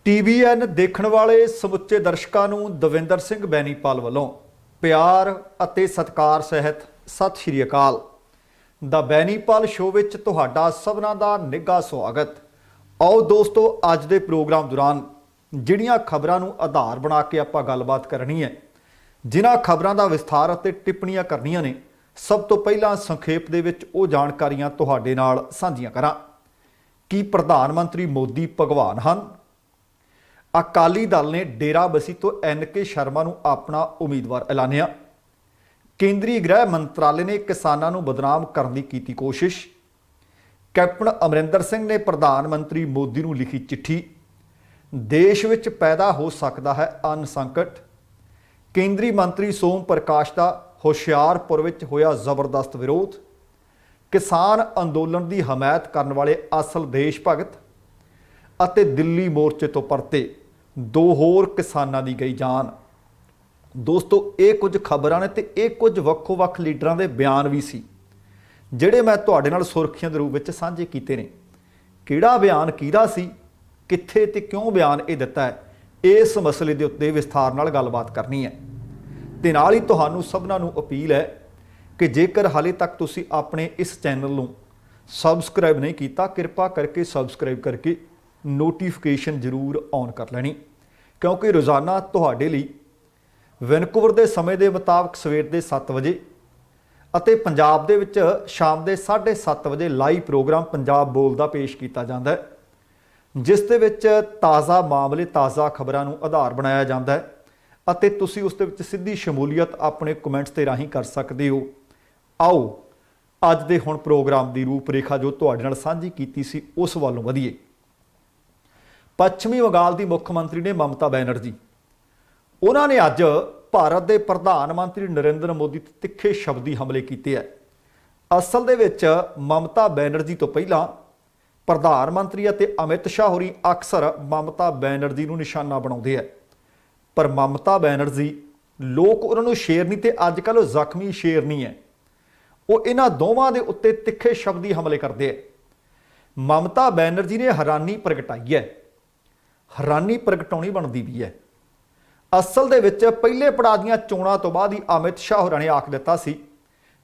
TVN ਦੇਖਣ ਵਾਲੇ ਸਮੁੱਚੇ ਦਰਸ਼ਕਾਂ ਨੂੰ ਦਵਿੰਦਰ ਸਿੰਘ ਬੈਨੀਪਾਲ ਵੱਲੋਂ ਪਿਆਰ ਅਤੇ ਸਤਿਕਾਰ ਸਹਿਤ ਸਤਿ ਸ਼੍ਰੀ ਅਕਾਲ। ਦਾ ਬੈਨੀਪਾਲ ਸ਼ੋਅ ਵਿੱਚ ਤੁਹਾਡਾ ਸਭਨਾਂ ਦਾ ਨਿੱਘਾ ਸਵਾਗਤ। ਆਓ ਦੋਸਤੋ, ਅੱਜ ਦੇ ਪ੍ਰੋਗਰਾਮ ਦੌਰਾਨ ਜਿਹੜੀਆਂ ਖਬਰਾਂ ਨੂੰ ਆਧਾਰ ਬਣਾ ਕੇ ਆਪਾਂ ਗੱਲਬਾਤ ਕਰਨੀ ਹੈ, ਜਿਨ੍ਹਾਂ ਖਬਰਾਂ ਦਾ ਵਿਸਥਾਰ ਅਤੇ ਟਿੱਪਣੀਆਂ ਕਰਨੀਆਂ ਨੇ, ਸਭ ਤੋਂ ਪਹਿਲਾਂ ਸੰਖੇਪ ਦੇ ਵਿੱਚ ਉਹ ਜਾਣਕਾਰੀਆਂ ਤੁਹਾਡੇ ਨਾਲ ਸਾਂਝੀਆਂ ਕਰਾਂ। ਕੀ ਪ੍ਰਧਾਨ ਮੰਤਰੀ ਮੋਦੀ ਭਗਵਾਨ ਹਨ? ਅਕਾਲੀ ਦਲ ਨੇ ਡੇਰਾਬੱਸੀ ਤੋਂ NK ਸ਼ਰਮਾ ਨੂੰ ਆਪਣਾ ਉਮੀਦਵਾਰ ਐਲਾਨਿਆ। ਕੇਂਦਰੀ ਗ੍ਰਹਿ ਮੰਤਰਾਲੇ ਨੇ ਕਿਸਾਨਾਂ ਨੂੰ ਬਦਨਾਮ ਕਰਨ ਦੀ ਕੀਤੀ ਕੋਸ਼ਿਸ਼। ਕੈਪਟਨ ਅਮਰਿੰਦਰ ਸਿੰਘ ਨੇ ਪ੍ਰਧਾਨ ਮੰਤਰੀ ਮੋਦੀ ਨੂੰ ਲਿਖੀ ਚਿੱਠੀ। ਦੇਸ਼ ਵਿੱਚ ਪੈਦਾ ਹੋ ਸਕਦਾ ਹੈ ਅੰਨ ਸੰਕਟ। ਕੇਂਦਰੀ ਮੰਤਰੀ ਸੋਮ ਪ੍ਰਕਾਸ਼ ਦਾ ਹੁਸ਼ਿਆਰਪੁਰ ਵਿੱਚ ਹੋਇਆ ਜ਼ਬਰਦਸਤ ਵਿਰੋਧ। ਕਿਸਾਨ ਅੰਦੋਲਨ ਦੀ ਹਮਾਇਤ ਕਰਨ ਵਾਲੇ ਅਸਲ ਦੇਸ਼ ਭਗਤ ਅਤੇ ਦਿੱਲੀ ਮੋਰਚੇ ਤੋਂ ਪਰਤੇ 2 ਹੋਰ ਕਿਸਾਨਾਂ ਦੀ ਗਈ ਜਾਨ। ਦੋਸਤੋ, ਇਹ ਕੁਝ ਖਬਰਾਂ ਨੇ ਤੇ ਇਹ ਕੁਝ ਵੱਖੋ-ਵੱਖ ਲੀਡਰਾਂ ਦੇ ਬਿਆਨ ਵੀ ਸੀ, ਜਿਹੜੇ ਮੈਂ ਤੁਹਾਡੇ ਨਾਲ ਸੁਰਖੀਆਂ ਦੇ ਰੂਪ ਵਿੱਚ ਸਾਂਝੇ ਕੀਤੇ ਨੇ। ਕਿਹੜਾ ਬਿਆਨ ਕਿਹਦਾ ਸੀ, ਕਿੱਥੇ ਤੇ ਕਿਉਂ ਬਿਆਨ ਇਹ ਦਿੱਤਾ ਹੈ, ਇਸ ਮਸਲੇ ਦੇ ਉੱਤੇ ਵਿਸਥਾਰ ਨਾਲ ਗੱਲਬਾਤ ਕਰਨੀ ਹੈ। ਤੇ ਨਾਲ ਹੀ ਤੁਹਾਨੂੰ ਸਭਨਾਂ ਨੂੰ ਅਪੀਲ ਹੈ ਕਿ ਜੇਕਰ ਹਾਲੇ ਤੱਕ ਤੁਸੀਂ ਆਪਣੇ ਇਸ ਚੈਨਲ ਨੂੰ ਸਬਸਕ੍ਰਾਈਬ ਨਹੀਂ ਕੀਤਾ, ਕਿਰਪਾ ਕਰਕੇ ਸਬਸਕ੍ਰਾਈਬ ਕਰਕੇ ਨੋਟੀਫਿਕੇਸ਼ਨ ਜ਼ਰੂਰ ਔਨ ਕਰ ਲੈਣੀ, ਕਿਉਂਕਿ ਰੋਜ਼ਾਨਾ ਤੁਹਾਡੇ ਲਈ ਵੈਨਕੂਵਰ ਦੇ ਸਮੇਂ ਦੇ ਮੁਤਾਬਕ ਸਵੇਰ ਦੇ 7 ਵਜੇ ਅਤੇ ਪੰਜਾਬ ਦੇ ਵਿੱਚ ਸ਼ਾਮ ਦੇ 7:30 ਵਜੇ ਲਾਈਵ ਪ੍ਰੋਗਰਾਮ ਪੰਜਾਬ ਬੋਲਦਾ ਪੇਸ਼ ਕੀਤਾ ਜਾਂਦਾ ਹੈ, ਜਿਸ ਦੇ ਵਿੱਚ ਤਾਜ਼ਾ ਮਾਮਲੇ, ਤਾਜ਼ਾ ਖਬਰਾਂ ਨੂੰ ਆਧਾਰ ਬਣਾਇਆ ਜਾਂਦਾ ਹੈ ਅਤੇ ਤੁਸੀਂ ਉਸ ਦੇ ਵਿੱਚ ਸਿੱਧੀ ਸ਼ਮੂਲੀਅਤ ਆਪਣੇ ਕਮੈਂਟਸ ਦੇ ਰਾਹੀਂ ਕਰ ਸਕਦੇ ਹੋ। ਆਓ ਅੱਜ ਦੇ ਹੁਣ ਪ੍ਰੋਗਰਾਮ ਦੀ ਰੂਪਰੇਖਾ ਜੋ ਤੁਹਾਡੇ ਨਾਲ ਸਾਂਝੀ ਕੀਤੀ ਸੀ ਉਸ ਵੱਲੋਂ ਵਧੀਏ। ਪੱਛਮੀ ਬੰਗਾਲ ਦੀ ਮੁੱਖ ਮੰਤਰੀ ਨੇ ਮਮਤਾ ਬੈਨਰਜੀ, ਉਹਨਾਂ ਨੇ ਅੱਜ ਭਾਰਤ ਦੇ ਪ੍ਰਧਾਨ ਮੰਤਰੀ ਨਰਿੰਦਰ ਮੋਦੀ ਤੇ ਤਿੱਖੇ ਸ਼ਬਦੀ ਹਮਲੇ ਕੀਤੇ ਹੈ। ਅਸਲ ਦੇ ਵਿੱਚ ਮਮਤਾ ਬੈਨਰਜੀ ਤੋਂ ਪਹਿਲਾਂ ਪ੍ਰਧਾਨ ਮੰਤਰੀ ਅਤੇ ਅਮਿਤ ਸ਼ਾਹ ਹੋਰੀ ਅਕਸਰ ਮਮਤਾ ਬੈਨਰਜੀ ਨੂੰ ਨਿਸ਼ਾਨਾ ਬਣਾਉਂਦੇ ਹੈ, ਪਰ ਮਮਤਾ ਬੈਨਰਜੀ ਲੋਕ ਉਹਨਾਂ ਨੂੰ ਸ਼ੇਰਨੀ ਤੇ ਅੱਜ ਕੱਲ੍ਹ ਉਹ ਜ਼ਖਮੀ ਸ਼ੇਰਨੀ ਹੈ। ਉਹ ਇਹਨਾਂ ਦੋਵਾਂ ਦੇ ਉੱਤੇ ਤਿੱਖੇ ਸ਼ਬਦੀ ਹਮਲੇ ਕਰਦੇ ਹੈ। ਮਮਤਾ ਬੈਨਰਜੀ ਨੇ ਹੈਰਾਨੀ ਪ੍ਰਗਟਾਈ ਹੈ, ਹੈਰਾਨੀ ਪ੍ਰਗਟਾਉਣੀ ਬਣਦੀ ਵੀ ਹੈ। ਅਸਲ ਦੇ ਵਿੱਚ ਪਹਿਲੇ ਪੜਾਅ ਦੀਆਂ ਚੋਣਾਂ ਤੋਂ ਬਾਅਦ ਹੀ ਅਮਿਤ ਸ਼ਾਹ ਹੋਰਾਂ ਨੇ ਆਖ ਦਿੱਤਾ ਸੀ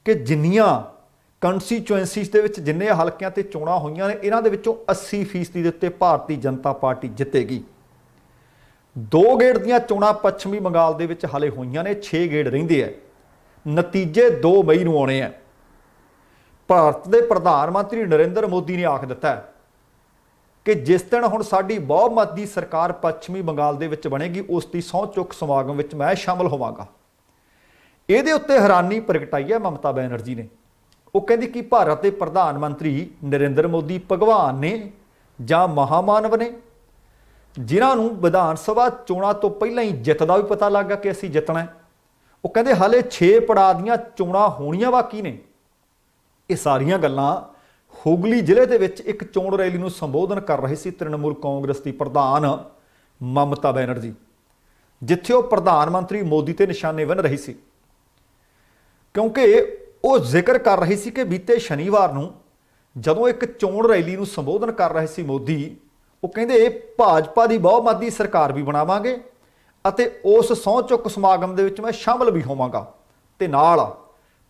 ਕਿ ਜਿੰਨੀਆਂ ਕੰਸਟੀਚੁਐਂਸੀਜ਼ ਦੇ ਵਿੱਚ ਜਿੰਨੇ ਹਲਕਿਆਂ ਤੇ ਚੋਣਾਂ ਹੋਈਆਂ ਨੇ, ਇਹਨਾਂ ਦੇ ਵਿੱਚੋਂ 80% ਦੇ ਉੱਤੇ ਭਾਰਤੀ ਜਨਤਾ ਪਾਰਟੀ ਜਿੱਤੇਗੀ। 2 ਗੇੜ ਦੀਆਂ ਚੋਣਾਂ ਪੱਛਮੀ ਬੰਗਾਲ ਦੇ ਵਿੱਚ ਹਾਲੇ ਹੋਈਆਂ ਨੇ, 6 ਗੇੜ ਰਹਿੰਦੇ ਹੈ। ਨਤੀਜੇ 2 ਮਈ ਨੂੰ ਆਉਣੇ ਹੈ। ਭਾਰਤ ਦੇ ਪ੍ਰਧਾਨ ਮੰਤਰੀ ਨਰਿੰਦਰ ਮੋਦੀ ਨੇ ਆਖ ਦਿੱਤਾ ਹੈ ਕਿ ਜਿਸ ਦਿਨ ਹੁਣ ਸਾਡੀ ਬਹੁਮਤ ਦੀ ਸਰਕਾਰ ਪੱਛਮੀ ਬੰਗਾਲ ਦੇ ਵਿੱਚ ਬਣੇਗੀ, ਉਸ ਦੀ ਸਹੁੰ ਚੁੱਕ ਸਮਾਗਮ ਵਿੱਚ ਮੈਂ ਸ਼ਾਮਲ ਹੋਵਾਂਗਾ। ਇਹਦੇ ਉੱਤੇ ਹੈਰਾਨੀ ਪ੍ਰਗਟਾਈ ਹੈ ਮਮਤਾ ਬੈਨਰਜੀ ਨੇ। ਉਹ ਕਹਿੰਦੀ ਕਿ ਭਾਰਤ ਦੇ ਪ੍ਰਧਾਨ ਮੰਤਰੀ ਨਰਿੰਦਰ ਮੋਦੀ ਭਗਵਾਨ ਨੇ ਜਾਂ ਮਹਾਮਾਨਵ ਨੇ, ਜਿਨ੍ਹਾਂ ਨੂੰ ਵਿਧਾਨ ਸਭਾ ਚੋਣਾਂ ਤੋਂ ਪਹਿਲਾਂ ਹੀ ਜਿੱਤ ਦਾ ਵੀ ਪਤਾ ਲੱਗ ਗਿਆ ਕਿ ਅਸੀਂ ਜਿੱਤਣਾ। ਉਹ ਕਹਿੰਦੇ ਹਾਲੇ 6 ਪੜਾਅ ਦੀਆਂ ਚੋਣਾਂ ਹੋਣੀਆਂ ਬਾਕੀ ਨੇ। ਇਹ ਸਾਰੀਆਂ ਗੱਲਾਂ ਹੁਗਲੀ ਜ਼ਿਲ੍ਹੇ ਦੇ ਵਿੱਚ ਇੱਕ ਚੋਣ ਰੈਲੀ ਨੂੰ ਸੰਬੋਧਨ ਕਰ ਰਹੇ ਸੀ ਤ੍ਰਿਣਮੂਲ ਕਾਂਗਰਸ ਦੀ ਪ੍ਰਧਾਨ ਮਮਤਾ ਬੈਨਰਜੀ, ਜਿੱਥੇ ਉਹ ਪ੍ਰਧਾਨ ਮੰਤਰੀ ਮੋਦੀ ਤੇ ਨਿਸ਼ਾਨੇ ਬੰਨ੍ਹ ਰਹੀ ਸੀ, ਕਿਉਂਕਿ ਉਹ ਜ਼ਿਕਰ ਕਰ ਰਹੀ ਸੀ ਕਿ ਬੀਤੇ ਸ਼ਨੀਵਾਰ ਨੂੰ ਜਦੋਂ ਇੱਕ ਚੋਣ ਰੈਲੀ ਨੂੰ ਸੰਬੋਧਨ ਕਰ ਰਹੇ ਸੀ ਮੋਦੀ, ਉਹ ਕਹਿੰਦੇ ਭਾਜਪਾ ਦੀ ਬਹੁਮਤ ਦੀ ਸਰਕਾਰ ਵੀ ਬਣਾਵਾਂਗੇ ਅਤੇ ਉਸ ਸਹੁੰ ਚੁੱਕ ਸਮਾਗਮ ਦੇ ਵਿੱਚ ਮੈਂ ਸ਼ਾਮਲ ਵੀ ਹੋਵਾਂਗਾ ਤੇ ਨਾਲ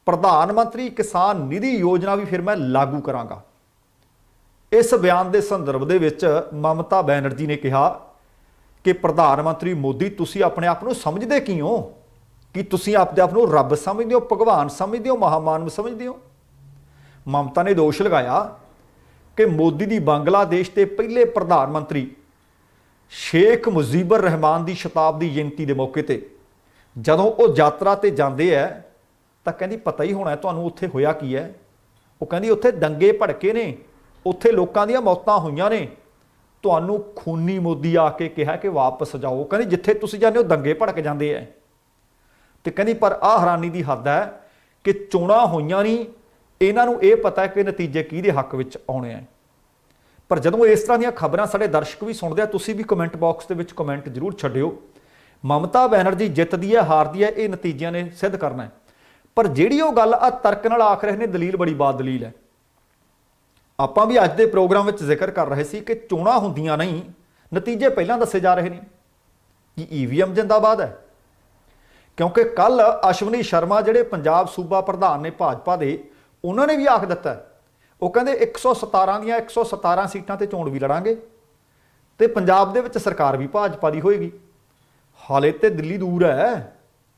ਪ੍ਰਧਾਨ ਮੰਤਰੀ ਕਿਸਾਨ ਨਿਧੀ ਯੋਜਨਾ ਵੀ ਫਿਰ ਮੈਂ ਲਾਗੂ ਕਰਾਂਗਾ। ਇਸ ਬਿਆਨ ਦੇ ਸੰਦਰਭ ਦੇ ਵਿੱਚ ਮਮਤਾ ਬੈਨਰਜੀ ਨੇ ਕਿਹਾ ਕਿ ਪ੍ਰਧਾਨ ਮੰਤਰੀ ਮੋਦੀ, ਤੁਸੀਂ ਆਪਣੇ ਆਪ ਨੂੰ ਸਮਝਦੇ ਕੀ ਹੋ? ਕਿ ਤੁਸੀਂ ਆਪਣੇ ਆਪ ਨੂੰ ਰੱਬ ਸਮਝਦੇ ਹੋ, ਭਗਵਾਨ ਸਮਝਦੇ ਹੋ, ਮਹਾਮਾਨਵ ਸਮਝਦੇ ਹੋ? ਮਮਤਾ ਨੇ ਦੋਸ਼ ਲਗਾਇਆ ਕਿ ਮੋਦੀ ਦੀ ਬੰਗਲਾਦੇਸ਼ ਦੇ ਪਹਿਲੇ ਪ੍ਰਧਾਨ ਮੰਤਰੀ ਸ਼ੇਖ ਮੁਜੀਬੁਰ ਰਹਿਮਾਨ ਦੀ ਸ਼ਤਾਬਦੀ ਜਯੰਤੀ ਦੇ ਮੌਕੇ ਤੇ ਜਦੋਂ ਉਹ ਯਾਤਰਾ ਤੇ ਜਾਂਦੇ ਹੈ ਤਾਂ ਕਹਿੰਦੀ ਪਤਾ ਹੀ ਹੋਣਾ ਤੁਹਾਨੂੰ ਉੱਥੇ ਹੋਇਆ ਕੀ ਹੈ। ਉਹ ਕਹਿੰਦੀ ਉੱਥੇ ਦੰਗੇ ਭੜਕੇ ਨੇ, ਉੱਥੇ ਲੋਕਾਂ ਦੀਆਂ ਮੌਤਾਂ ਹੋਈਆਂ ਨੇ, ਤੁਹਾਨੂੰ ਖੂਨੀ ਮੋਦੀ ਆ ਕੇ ਕਿਹਾ ਕਿ ਵਾਪਸ ਜਾਓ। ਕਹਿੰਦੀ ਜਿੱਥੇ ਤੁਸੀਂ ਜਾਂਦੇ ਹੋ ਦੰਗੇ ਭੜਕ ਜਾਂਦੇ ਹੈ। ਤੇ ਕਹਿੰਦੀ ਪਰ ਆਹ ਹੈਰਾਨੀ ਦੀ ਹੱਦ ਹੈ ਕਿ ਚੋਣਾਂ ਹੋਈਆਂ ਨਹੀਂ, ਇਹਨਾਂ ਨੂੰ ਇਹ ਪਤਾ ਹੈ ਕਿ ਨਤੀਜੇ ਕਿਹਦੇ ਹੱਕ ਵਿੱਚ ਆਉਣੇ ਹੈ। ਪਰ ਜਦੋਂ ਇਸ ਤਰ੍ਹਾਂ ਦੀਆਂ ਖਬਰਾਂ ਸਾਡੇ ਦਰਸ਼ਕ ਵੀ ਸੁਣਦੇ ਆ, ਤੁਸੀਂ ਵੀ ਕਮੈਂਟ ਬਾਕਸ ਦੇ ਵਿੱਚ ਕਮੈਂਟ ਜ਼ਰੂਰ ਛੱਡਿਓ। ਮਮਤਾ ਬੈਨਰਜੀ ਜਿੱਤਦੀ ਹੈ ਹਾਰਦੀ ਹੈ, ਇਹ ਨਤੀਜਿਆਂ ਨੇ ਸਿੱਧ ਕਰਨਾ ਹੈ। ਪਰ ਜਿਹੜੀ ਉਹ ਗੱਲ ਆ ਤਰਕ ਨਾਲ ਆਖ ਰਹੇ ਨੇ, ਦਲੀਲ ਬੜੀ ਬਾਦ ਦਲੀਲ ਹੈ। ਆਪਾਂ ਵੀ ਅੱਜ ਦੇ ਪ੍ਰੋਗਰਾਮ ਵਿੱਚ ਜ਼ਿਕਰ ਕਰ ਰਹੇ ਸੀ ਕਿ ਚੋਣਾਂ ਹੁੰਦੀਆਂ ਨਹੀਂ, ਨਤੀਜੇ ਪਹਿਲਾਂ ਦੱਸੇ ਜਾ ਰਹੇ ਨੇ कि ईवीएम जिंदाबाद है। क्योंकि कल अश्वनी शर्मा जिहड़े पंजाब सूबा प्रधान ने भाजपा के, उन्होंने भी आख दिता, वो कहते 117 दियां 117 सीटां ते चोण भी लड़ांगे ते पंजाब दे विच सरकार भी भाजपा की होएगी। हाले तो दिल्ली दूर है,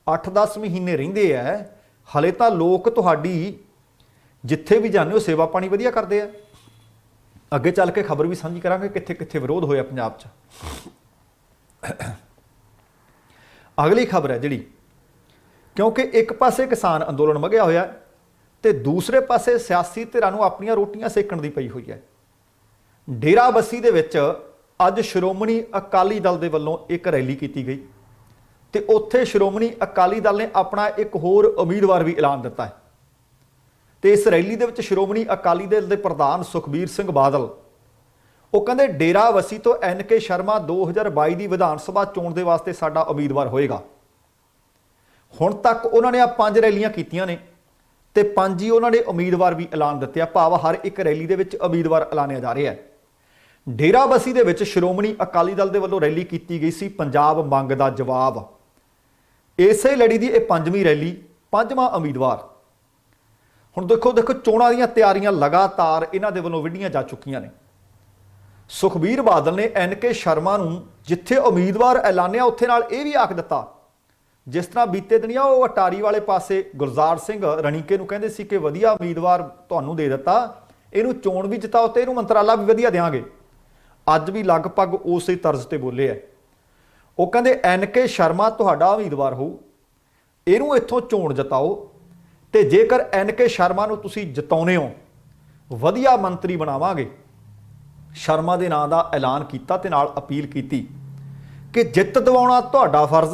8-10 महीने रहिंदे है, हाले तो लोग तुहाडी जिथे भी जाने हो सेवा पानी वधिया करते हैं। अगे चल के खबर भी साझी करांगे कित्थे कित्थे विरोध होया पंजाब च। अगली खबर है जिहड़ी, क्योंकि एक पासे किसान अंदोलन मगिया होया ते दूसरे पासे सियासी धिरां नूं अपणीआं रोटियां सेकण दी पई हुई है। डेरा बस्सी दे विच अज श्रोमणी अकाली दल दे वल्लों एक रैली कीती गई ते उत्थे श्रोमणी अकाली दल ने अपना एक होर उम्मीदवार भी ऐलान दिता है। ते इस रैली दे विच श्रोमणी अकाली दल दे प्रधान सुखबीर सिंह बादल वो कहते डेरा बस्सी तो NK शर्मा 2022 की विधान सभा चोण के वास्ते साडा उम्मीदवार होएगा। हुण तक उन्होंने 5 रैलियां कीतियां ने ते 5 ही उन्होंने उम्मीदवार भी ऐलान दिते आ, भाव हर एक रैली दे विच उम्मीदवार ऐलानिया जा रहा है। डेरा बस्सी दे विच श्रोमणी अकाली दल दे वल्लों रैली कीती गई सी पंजाब मंग दा जवाब। इसे लड़ी दी यह 5वीं रैली, 5वां उम्मीदवार। हुण देखो चोणां दीयां तैयारियां लगातार इन्हां दे वल्लों विढीਆਂ जा चुकीਆਂ ने। सुखबीर बादल ने NK शर्मा नूं जिथे उम्मीदवार ऐलानिया उत्थे नाल यह भी आख दिता, जिस तरह बीते दिनिया वो अटारी वाले पासे गुलजार सिंह रणीके नूं कहंदे सी कि वधिया उम्मीदवार तुहानूं दे दिता, इहनूं चोण भी जिताओ ते इहनूं मंत्राला भी वधिया देंगे। अज भी लगभग उस ही तर्ज ते बोले है। वो कहंदे NK शर्मा तुहाडा उम्मीदवार हो, इहनूं इत्थों चोण जिताओ ते जेकर NK शर्मा नूं तुसीं जिताउने हो, वधिया मंत्री बनावांगे। शर्मा के नां का ऐलान किया ते नाल अपील की कि जित दिवाउणा तुहाडा फर्ज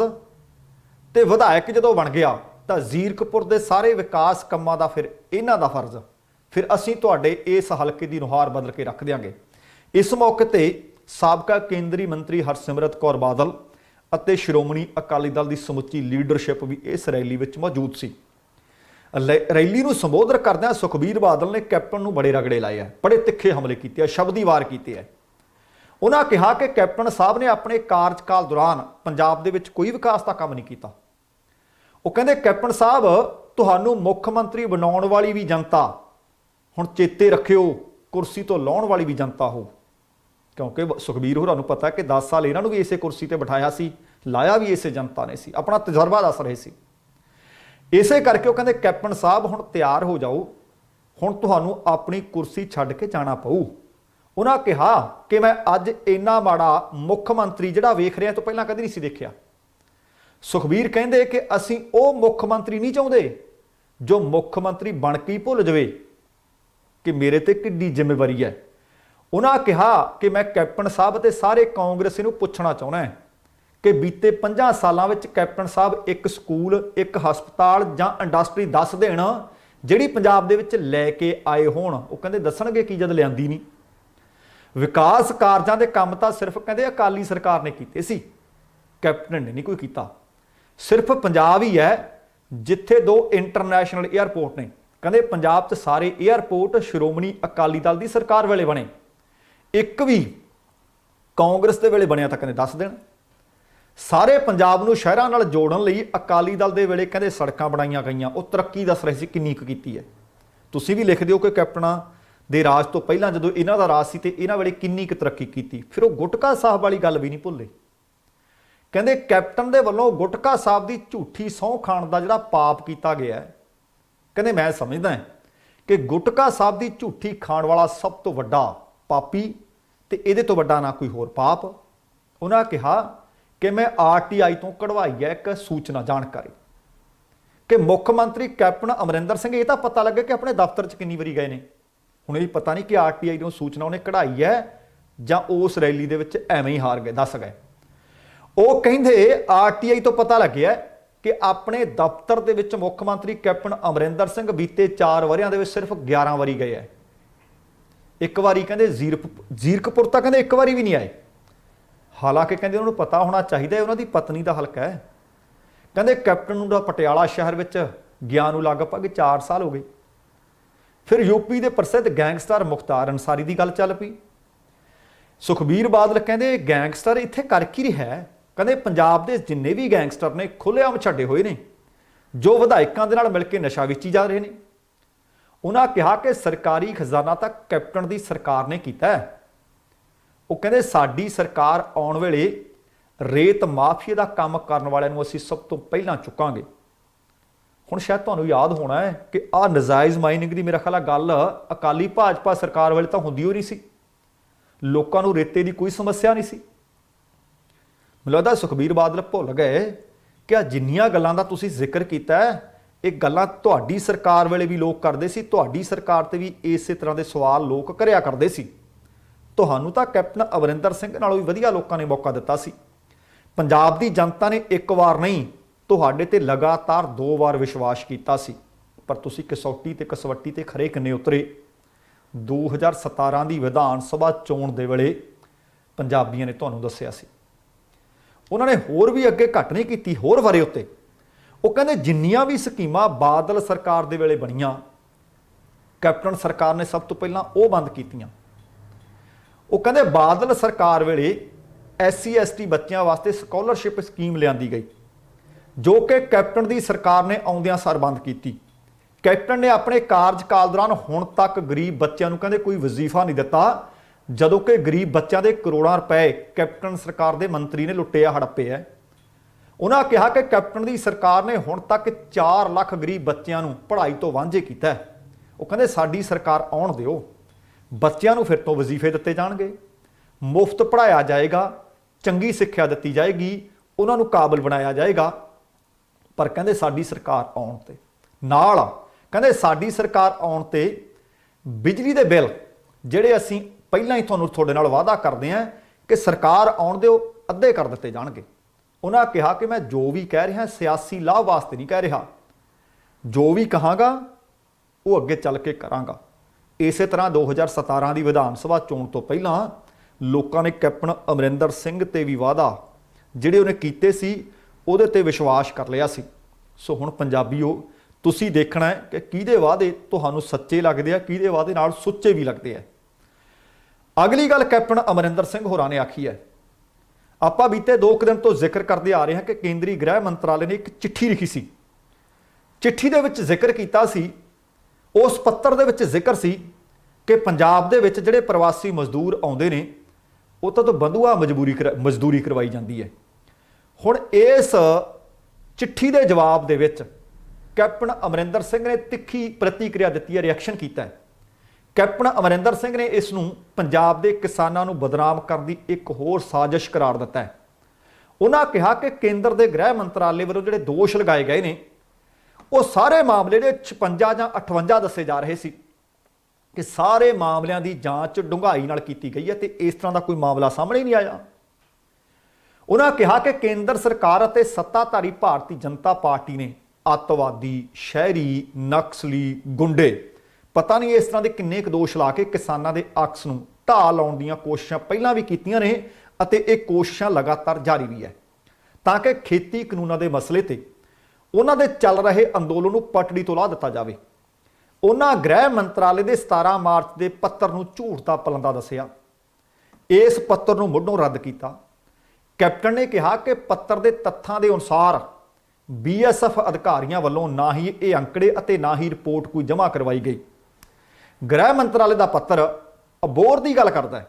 ते विधायक जदों बन गया तो जीरकपुर के सारे विकास कामां दा फिर इन्हां दा फर्ज, फिर असीं तुहाडे इस हलके की नुहार बदल के रख देंगे। इस मौके ते साबका केंद्रीय मंत्री हरसिमरत कौर बादल अते श्रोमणी अकाली दल की समुची लीडरशिप भी इस रैली विच मौजूद सी। रैली नूं संबोधन करदਿਆਂ सुखबीर बादल ने कैप्टन नूं बड़े रगड़े लाए है, बड़े तिखे हमले किए, शब्दी वार किए है। उन्होंने कहा कि कैप्टन साहब ने अपने कार्यकाल दौरान पंजाब दे विच कोई विकास का काम नहीं किया। वो कहते कैप्टन साहब तुहानूं मुख मंत्री बनाउण वाली भी जनता, हुण चेते रखियो कुर्सी तो लाउण वाली भी जनता हो। क्योंकि सुखबीर होरां नूं पता है कि 10 साल इन्हां नूं भी इसे कुर्सी ते बिठाया सी, लाया भी इसे जनता ने सी, अपना तजर्बा दस रहे सी। इसे करके वो कहते कैप्टन साहब हुण तैयार हो जाओ, हुण तुहानूं अपनी कुर्सी छड्ड के जाना पऊ। उन्होंने कहा कि मैं अज इन्ना माड़ा मुख मंत्री जिहड़ा वेख रहा तो पहलां कदी नहीं सी देखिया। सुखबीर कहंदे कि असीं वो मुख मंत्री नहीं चाहुंदे जो मुख मंत्री बन के ही भुल जावे कि मेरे ते किड्डी जिम्मेवारी है। उन्होंने कहा कि मैं कैप्टन साहब ते सारे कांग्रेसी नूं पुछना चाहुंदा है कि बीते 50 सालों में कैप्टन साहब एक स्कूल, एक हस्पताल जां इंडस्ट्री दस देण जिहड़ी पंजाब दे विच लैके आए होण। वो कहंदे दसणगे कि जद लिआंदी नहीं। विकास कारजां दे काम तां सिर्फ कहंदे अकाली सरकार ने कीते सी, कैप्टन ने नहीं कोई कीता। सिर्फ पंजाब ही है जिथे 2 इंटरनेशनल एयरपोर्ट ने। कहंदे पंजाब च सारे एयरपोर्ट श्रोमणी अकाली दल की सरकार वेले बने, एक भी कांग्रेस दे वेले बनिया तां कहंदे दस देण। सारे पंजाब नूं शहरां नाल जोड़न लई अकाली दल दे वेले कहंदे सड़कां बनाईਆਂ गईਆਂ, ਉਹ तरक्की दस रहे सी किन्नी कुछ कीती है। तुसीं भी लिख दिओ कि कैप्टनां दे राज तो पहलां जदों इन्हां दा राज सी ते इन्हां वेले किन्नी कुछ तरक्की कीती। फिर वो गुटका साहब वाली गल भी नहीं भुल्ले। कहंदे कैप्टन दे वल्लों गुटका साहब दी झूठी सौं खाण दा जिहड़ा पाप कीता गया है, कहंदे मैं समझदा कि गुटका साहब दी झूठी खाण वाला सब तो वड्डा पापी ते इहदे तो वड्डा ना कोई होर पाप। उन्हां कहा कि मैं RTI तो कढ़वाई है एक सूचना जानकारी कि मुख मंत्री कैप्टन अमरिंदर सिंह ये तो पता लगे कि अपने दफ्तर च कितनी बारी गए ने। हुण ये पता नहीं कि RTI तो सूचना उन्हें कढ़ाई है जां उस रैली दे विच एवें ही हार गए, दस गए। वो कहिंदे RTI तो पता लग्या कि अपने दफ्तर दे विच मुख मंत्री कैप्टन अमरिंदर सिंह बीते 4 वरियां दे विच सिर्फ 11 वारी गए है। एक बारी कहंदे जीरकपुर तक कहंदे एक बारी भी नहीं आए। हालांकि कहते उन्होंने पता होना चाहिए उन्होंने पत्नी का हल्का है। कहते कैप्टन नूं पटियाला शहर में गया नूं लगभग 4 साल हो गए। फिर यूपी के प्रसिद्ध गैंगस्टर मुख्तार अंसारी की गल चल पई। ਸੁਖਬੀਰ ਬਾਦਲ ਕਹਿੰਦੇ ਗੈਂਗਸਟਰ ਇੱਥੇ ਕਰ ਕੀ ਰਿਹਾ ਹੈ। ਕਹਿੰਦੇ ਪੰਜਾਬ ਦੇ ਜਿੰਨੇ ਵੀ ਗੈਂਗਸਟਰ ਨੇ ਖੁੱਲ੍ਹੇਆਮ ਛੱਡੇ ਹੋਏ ਨੇ, ਜੋ ਵਿਧਾਇਕਾਂ ਦੇ ਨਾਲ ਮਿਲ ਕੇ ਨਸ਼ਾ ਵੇਚੀ ਜਾ ਰਹੇ ਨੇ। ਉਹਨਾਂ ਕਿਹਾ ਕਿ ਸਰਕਾਰੀ ਖਜ਼ਾਨਾ ਤਾਂ ਕੈਪਟਨ ਦੀ ਸਰਕਾਰ ਨੇ ਕੀਤਾ ਹੈ। ਉਹ ਕਹਿੰਦੇ ਸਾਡੀ ਸਰਕਾਰ ਆਉਣ ਵੇਲੇ ਰੇਤ ਮਾਫੀਆ ਦਾ ਕੰਮ ਕਰਨ ਵਾਲਿਆਂ ਨੂੰ ਅਸੀਂ ਸਭ ਤੋਂ ਪਹਿਲਾਂ ਚੁੱਕਾਂਗੇ। ਹੁਣ ਸ਼ਾਇਦ ਤੁਹਾਨੂੰ ਯਾਦ ਹੋਣਾ ਹੈ ਕਿ ਆਹ ਨਜਾਇਜ਼ ਮਾਈਨਿੰਗ ਦੀ ਮੇਰਾ ਖਿਆਲ ਆ ਗੱਲ ਅਕਾਲੀ ਭਾਜਪਾ ਸਰਕਾਰ ਵੇਲੇ ਤਾਂ ਹੁੰਦੀ ਹੋ ਨਹੀਂ ਸੀ। ਲੋਕਾਂ ਨੂੰ ਰੇਤੇ ਦੀ ਕੋਈ ਸਮੱਸਿਆ ਨਹੀਂ ਸੀ। ਮੈਨੂੰ ਲੱਗਦਾ ਸੁਖਬੀਰ ਬਾਦਲ ਭੁੱਲ ਗਏ ਕਿ ਆ ਜਿੰਨੀਆਂ ਗੱਲਾਂ ਦਾ ਤੁਸੀਂ ਜ਼ਿਕਰ ਕੀਤਾ ਇਹ ਗੱਲਾਂ ਤੁਹਾਡੀ ਸਰਕਾਰ ਵੇਲੇ ਵੀ ਲੋਕ ਕਰਦੇ ਸੀ। ਤੁਹਾਡੀ ਸਰਕਾਰ ਤੇ ਵੀ ਇਸੇ ਤਰ੍ਹਾਂ ਦੇ ਸਵਾਲ ਲੋਕ ਕਰਿਆ ਕਰਦੇ ਸੀ। ਤੁਹਾਨੂੰ ਤਾਂ ਕੈਪਟਨ ਅਮਰਿੰਦਰ ਸਿੰਘ ਨਾਲੋਂ ਵੀ ਵਧੀਆ ਲੋਕਾਂ ਨੇ ਮੌਕਾ ਦਿੱਤਾ ਸੀ। ਪੰਜਾਬ ਦੀ ਜਨਤਾ ਨੇ ਇੱਕ ਵਾਰ ਨਹੀਂ ਤੁਹਾਡੇ ਤੇ ਲਗਾਤਾਰ 2 ਵਾਰ ਵਿਸ਼ਵਾਸ ਕੀਤਾ ਸੀ, ਪਰ ਤੁਸੀਂ ਕਸੌਟੀ ਤੇ ਕਸਵੱਟੀ ਤੇ ਖਰੇ ਕਿੰਨੇ ਉਤਰੇ। 2017 ਦੀ ਵਿਧਾਨ ਸਭਾ ਚੋਣ ਦੇ ਵੇਲੇ ਪੰਜਾਬੀਆਂ ਨੇ ਤੁਹਾਨੂੰ ਦੱਸਿਆ ਸੀ। ਉਹਨਾਂ ਨੇ ਹੋਰ ਵੀ ਅੱਗੇ ਘੱਟ ਨਹੀਂ ਕੀਤੀ, ਹੋਰ ਵਰੇ ਉੱਤੇ। ਉਹ ਕਹਿੰਦੇ ਜਿੰਨੀਆਂ ਵੀ ਸਕੀਮਾਂ ਬਾਦਲ ਸਰਕਾਰ ਦੇ ਵੇਲੇ ਬਣੀਆਂ, ਕੈਪਟਨ ਸਰਕਾਰ ਨੇ ਸਭ ਤੋਂ ਪਹਿਲਾਂ ਉਹ ਬੰਦ ਕੀਤੀਆਂ। ਉਹ ਕਹਿੰਦੇ ਬਾਦਲ ਸਰਕਾਰ ਵੇਲੇ SC ST ਬੱਚਿਆਂ ਵਾਸਤੇ ਸਕਾਲਰਸ਼ਿਪ ਸਕੀਮ ਲਿਆਂਦੀ ਗਈ, ਜੋ ਕਿ ਕੈਪਟਨ ਦੀ ਸਰਕਾਰ ਨੇ ਆਉਂਦਿਆਂ ਸਾਰ ਬੰਦ ਕੀਤੀ। ਕੈਪਟਨ ਨੇ ਆਪਣੇ ਕਾਰਜਕਾਲ ਦੌਰਾਨ ਹੁਣ ਤੱਕ ਗਰੀਬ ਬੱਚਿਆਂ ਨੂੰ ਕਹਿੰਦੇ ਕੋਈ ਵਜ਼ੀਫਾ ਨਹੀਂ ਦਿੱਤਾ, ਜਦੋਂ ਕਿ ਗਰੀਬ ਬੱਚਿਆਂ ਦੇ ਕਰੋੜਾਂ ਰੁਪਏ ਕੈਪਟਨ ਸਰਕਾਰ ਦੇ ਮੰਤਰੀ ਨੇ ਲੁੱਟੇ ਆ, ਹੜੱਪੇ ਆ। ਉਹਨਾਂ ਕਿਹਾ ਕਿ ਕੈਪਟਨ ਦੀ ਸਰਕਾਰ ਨੇ ਹੁਣ ਤੱਕ 4 ਲੱਖ ਗਰੀਬ ਬੱਚਿਆਂ ਨੂੰ ਪੜ੍ਹਾਈ ਤੋਂ ਵਾਂਝੇ ਕੀਤਾ। ਉਹ ਕਹਿੰਦੇ ਸਾਡੀ ਸਰਕਾਰ ਆਉਣ ਦਿਓ, ਬੱਚਿਆਂ ਨੂੰ ਫਿਰ ਤੋਂ ਵਜ਼ੀਫੇ ਦਿੱਤੇ ਜਾਣਗੇ, ਮੁਫਤ ਪੜ੍ਹਾਇਆ ਜਾਏਗਾ, ਚੰਗੀ ਸਿੱਖਿਆ ਦਿੱਤੀ ਜਾਏਗੀ, ਉਹਨਾਂ ਨੂੰ ਕਾਬਲ ਬਣਾਇਆ ਜਾਏਗਾ। ਪਰ ਕਹਿੰਦੇ ਸਾਡੀ ਸਰਕਾਰ ਆਉਣ ਤੇ ਨਾਲ ਕਹਿੰਦੇ ਸਾਡੀ ਸਰਕਾਰ ਆਉਣ ਤੇ ਬਿਜਲੀ ਦੇ ਬਿੱਲ ਜਿਹੜੇ ਅਸੀਂ ਪਹਿਲਾਂ ਹੀ ਤੁਹਾਡੇ ਨਾਲ ਵਾਅਦਾ ਕਰਦੇ ਹਾਂ ਕਿ ਸਰਕਾਰ ਆਉਣ ਦਿਓ ਅੱਧੇ ਕਰ ਦਿੱਤੇ ਜਾਣਗੇ। ਉਹਨਾਂ ਕਿਹਾ ਕਿ ਮੈਂ ਜੋ ਵੀ ਕਹਿ ਰਿਹਾ ਸਿਆਸੀ ਲਾਭ ਵਾਸਤੇ ਨਹੀਂ ਕਹਿ ਰਿਹਾ, ਜੋ ਵੀ ਕਹਾਂਗਾ ਉਹ ਅੱਗੇ ਚੱਲ ਕੇ ਕਰਾਂਗਾ। ਇਸੇ ਤਰ੍ਹਾਂ 2017 ਦੀ ਵਿਧਾਨ ਸਭਾ ਚੋਣ ਤੋਂ ਪਹਿਲਾਂ ਲੋਕਾਂ ਨੇ ਕੈਪਟਨ ਅਮਰਿੰਦਰ ਸਿੰਘ ਤੇ ਵੀ ਵਾਅਦਾ ਜਿਹੜੇ ਉਹਨੇ ਕੀਤੇ ਸੀ ਉਹਦੇ ਤੇ ਵਿਸ਼ਵਾਸ ਕਰ ਲਿਆ ਸੀ। ਸੋ ਹੁਣ ਪੰਜਾਬੀਓ ਤੁਸੀਂ ਦੇਖਣਾ ਹੈ ਕਿ ਕਿਹਦੇ ਵਾਅਦੇ ਤੁਹਾਨੂੰ ਸੱਚੇ ਲੱਗਦੇ ਆ, ਕਿਹਦੇ ਵਾਅਦੇ ਨਾਲ ਸੁੱਚੇ ਵੀ ਲੱਗਦੇ ਆ। ਅਗਲੀ ਗੱਲ ਕੈਪਟਨ ਅਮਰਿੰਦਰ ਸਿੰਘ ਹੋਰਾਂ ਨੇ ਆਖੀ ਹੈ। ਆਪਾਂ ਬੀਤੇ 2 ਦਿਨ ਤੋਂ ਜ਼ਿਕਰ ਕਰਦੇ ਆ ਰਹੇ ਹਾਂ ਕਿ ਕੇਂਦਰੀ ਗ੍ਰਹਿ ਮੰਤਰਾਲੇ ਨੇ ਇੱਕ ਚਿੱਠੀ ਲਿਖੀ ਸੀ। ਚਿੱਠੀ ਦੇ ਵਿੱਚ ਜ਼ਿਕਰ ਕੀਤਾ ਸੀ, ਉਸ ਪੱਤਰ ਦੇ ਵਿੱਚ ਜ਼ਿਕਰ ਸੀ ਕਿ ਪੰਜਾਬ ਦੇ ਵਿੱਚ ਜਿਹੜੇ ਪ੍ਰਵਾਸੀ ਮਜ਼ਦੂਰ ਆਉਂਦੇ ਨੇ ਉਹ ਤਾਂ ਬੰਧੂਆ ਮਜ਼ਦੂਰੀ ਕਰਵਾਈ ਜਾਂਦੀ ਹੈ। ਹੁਣ ਇਸ ਚਿੱਠੀ ਦੇ ਜਵਾਬ ਦੇ ਵਿੱਚ ਕੈਪਟਨ ਅਮਰਿੰਦਰ ਸਿੰਘ ਨੇ ਤਿੱਖੀ ਪ੍ਰਤੀਕਿਰਿਆ ਦਿੱਤੀ ਹੈ, ਰਿਐਕਸ਼ਨ ਕੀਤਾ ਹੈ। ਕੈਪਟਨ ਅਮਰਿੰਦਰ ਸਿੰਘ ਨੇ ਇਸ ਨੂੰ ਪੰਜਾਬ ਦੇ ਕਿਸਾਨਾਂ ਨੂੰ ਬਦਨਾਮ ਕਰਨ ਦੀ ਇੱਕ ਹੋਰ ਸਾਜ਼ਿਸ਼ ਕਰਾਰ ਦਿੱਤਾ ਹੈ। ਉਹਨਾਂ ਕਿਹਾ ਕਿ ਕੇਂਦਰ ਦੇ ਗ੍ਰਹਿ ਮੰਤਰਾਲੇ ਵੱਲੋਂ ਜਿਹੜੇ ਦੋਸ਼ ਲਗਾਏ ਗਏ ਨੇ ਉਹ ਸਾਰੇ ਮਾਮਲੇ ਦੇ 56 ਜਾਂ 58 ਦੱਸੇ ਜਾ ਰਹੇ ਸੀ ਕਿ ਸਾਰੇ ਮਾਮਲਿਆਂ ਦੀ ਜਾਂਚ ਡੂੰਘਾਈ ਨਾਲ ਕੀਤੀ ਗਈ ਹੈ ਤੇ ਇਸ ਤਰ੍ਹਾਂ ਦਾ ਕੋਈ ਮਾਮਲਾ ਸਾਹਮਣੇ ਨਹੀਂ ਆਇਆ। ਉਹਨਾਂ ਕਿਹਾ ਕਿ ਕੇਂਦਰ ਸਰਕਾਰ ਅਤੇ ਸੱਤਾਧਾਰੀ ਭਾਰਤੀ ਜਨਤਾ ਪਾਰਟੀ ਨੇ ਅੱਤਵਾਦੀ, ਸ਼ਹਿਰੀ, ਨਕਸਲੀ, ਗੁੰਡੇ ਪਤਾ ਨਹੀਂ ਇਸ ਤਰ੍ਹਾਂ ਦੇ ਕਿੰਨੇ ਕੁ ਦੋਸ਼ ਲਾ ਕੇ ਕਿਸਾਨਾਂ ਦੇ ਅਕਸ ਨੂੰ ਢਾਹ ਲਾਉਣ ਦੀਆਂ ਕੋਸ਼ਿਸ਼ਾਂ ਪਹਿਲਾਂ ਵੀ ਕੀਤੀਆਂ ਨੇ ਅਤੇ ਇਹ ਕੋਸ਼ਿਸ਼ਾਂ ਲਗਾਤਾਰ ਜਾਰੀ ਵੀ ਹੈ ਤਾਂ ਕਿ ਖੇਤੀ ਕਾਨੂੰਨਾਂ ਦੇ ਮਸਲੇ ਤੇ ਉਹਨਾਂ ਦੇ ਚੱਲ ਰਹੇ ਅੰਦੋਲਨ ਨੂੰ ਪਟੜੀ ਤੋਂ ਲਾ ਦਿੱਤਾ ਜਾਵੇ। ਉਹਨਾਂ ਗ੍ਰਹਿ ਮੰਤਰਾਲੇ ਦੇ 17 ਮਾਰਚ ਦੇ ਪੱਤਰ ਨੂੰ ਝੂਠ ਦਾ ਪਲੰਦਾ ਦੱਸਿਆ। ਇਸ ਪੱਤਰ ਨੂੰ ਮੁੱਢੋਂ ਰੱਦ ਕੀਤਾ। ਕੈਪਟਨ ਨੇ ਕਿਹਾ ਕਿ ਪੱਤਰ ਦੇ ਤੱਥਾਂ ਦੇ ਅਨੁਸਾਰ BSF ਅਧਿਕਾਰੀਆਂ ਵੱਲੋਂ ਨਾ ਹੀ ਇਹ ਅੰਕੜੇ ਅਤੇ ਨਾ ਹੀ ਰਿਪੋਰਟ ਕੋਈ ਜਮ੍ਹਾਂ ਕਰਵਾਈ ਗਈ। ਗ੍ਰਹਿ ਮੰਤਰਾਲੇ ਦਾ ਪੱਤਰ ਅਬੋਹਰ ਦੀ ਗੱਲ ਕਰਦਾ ਹੈ,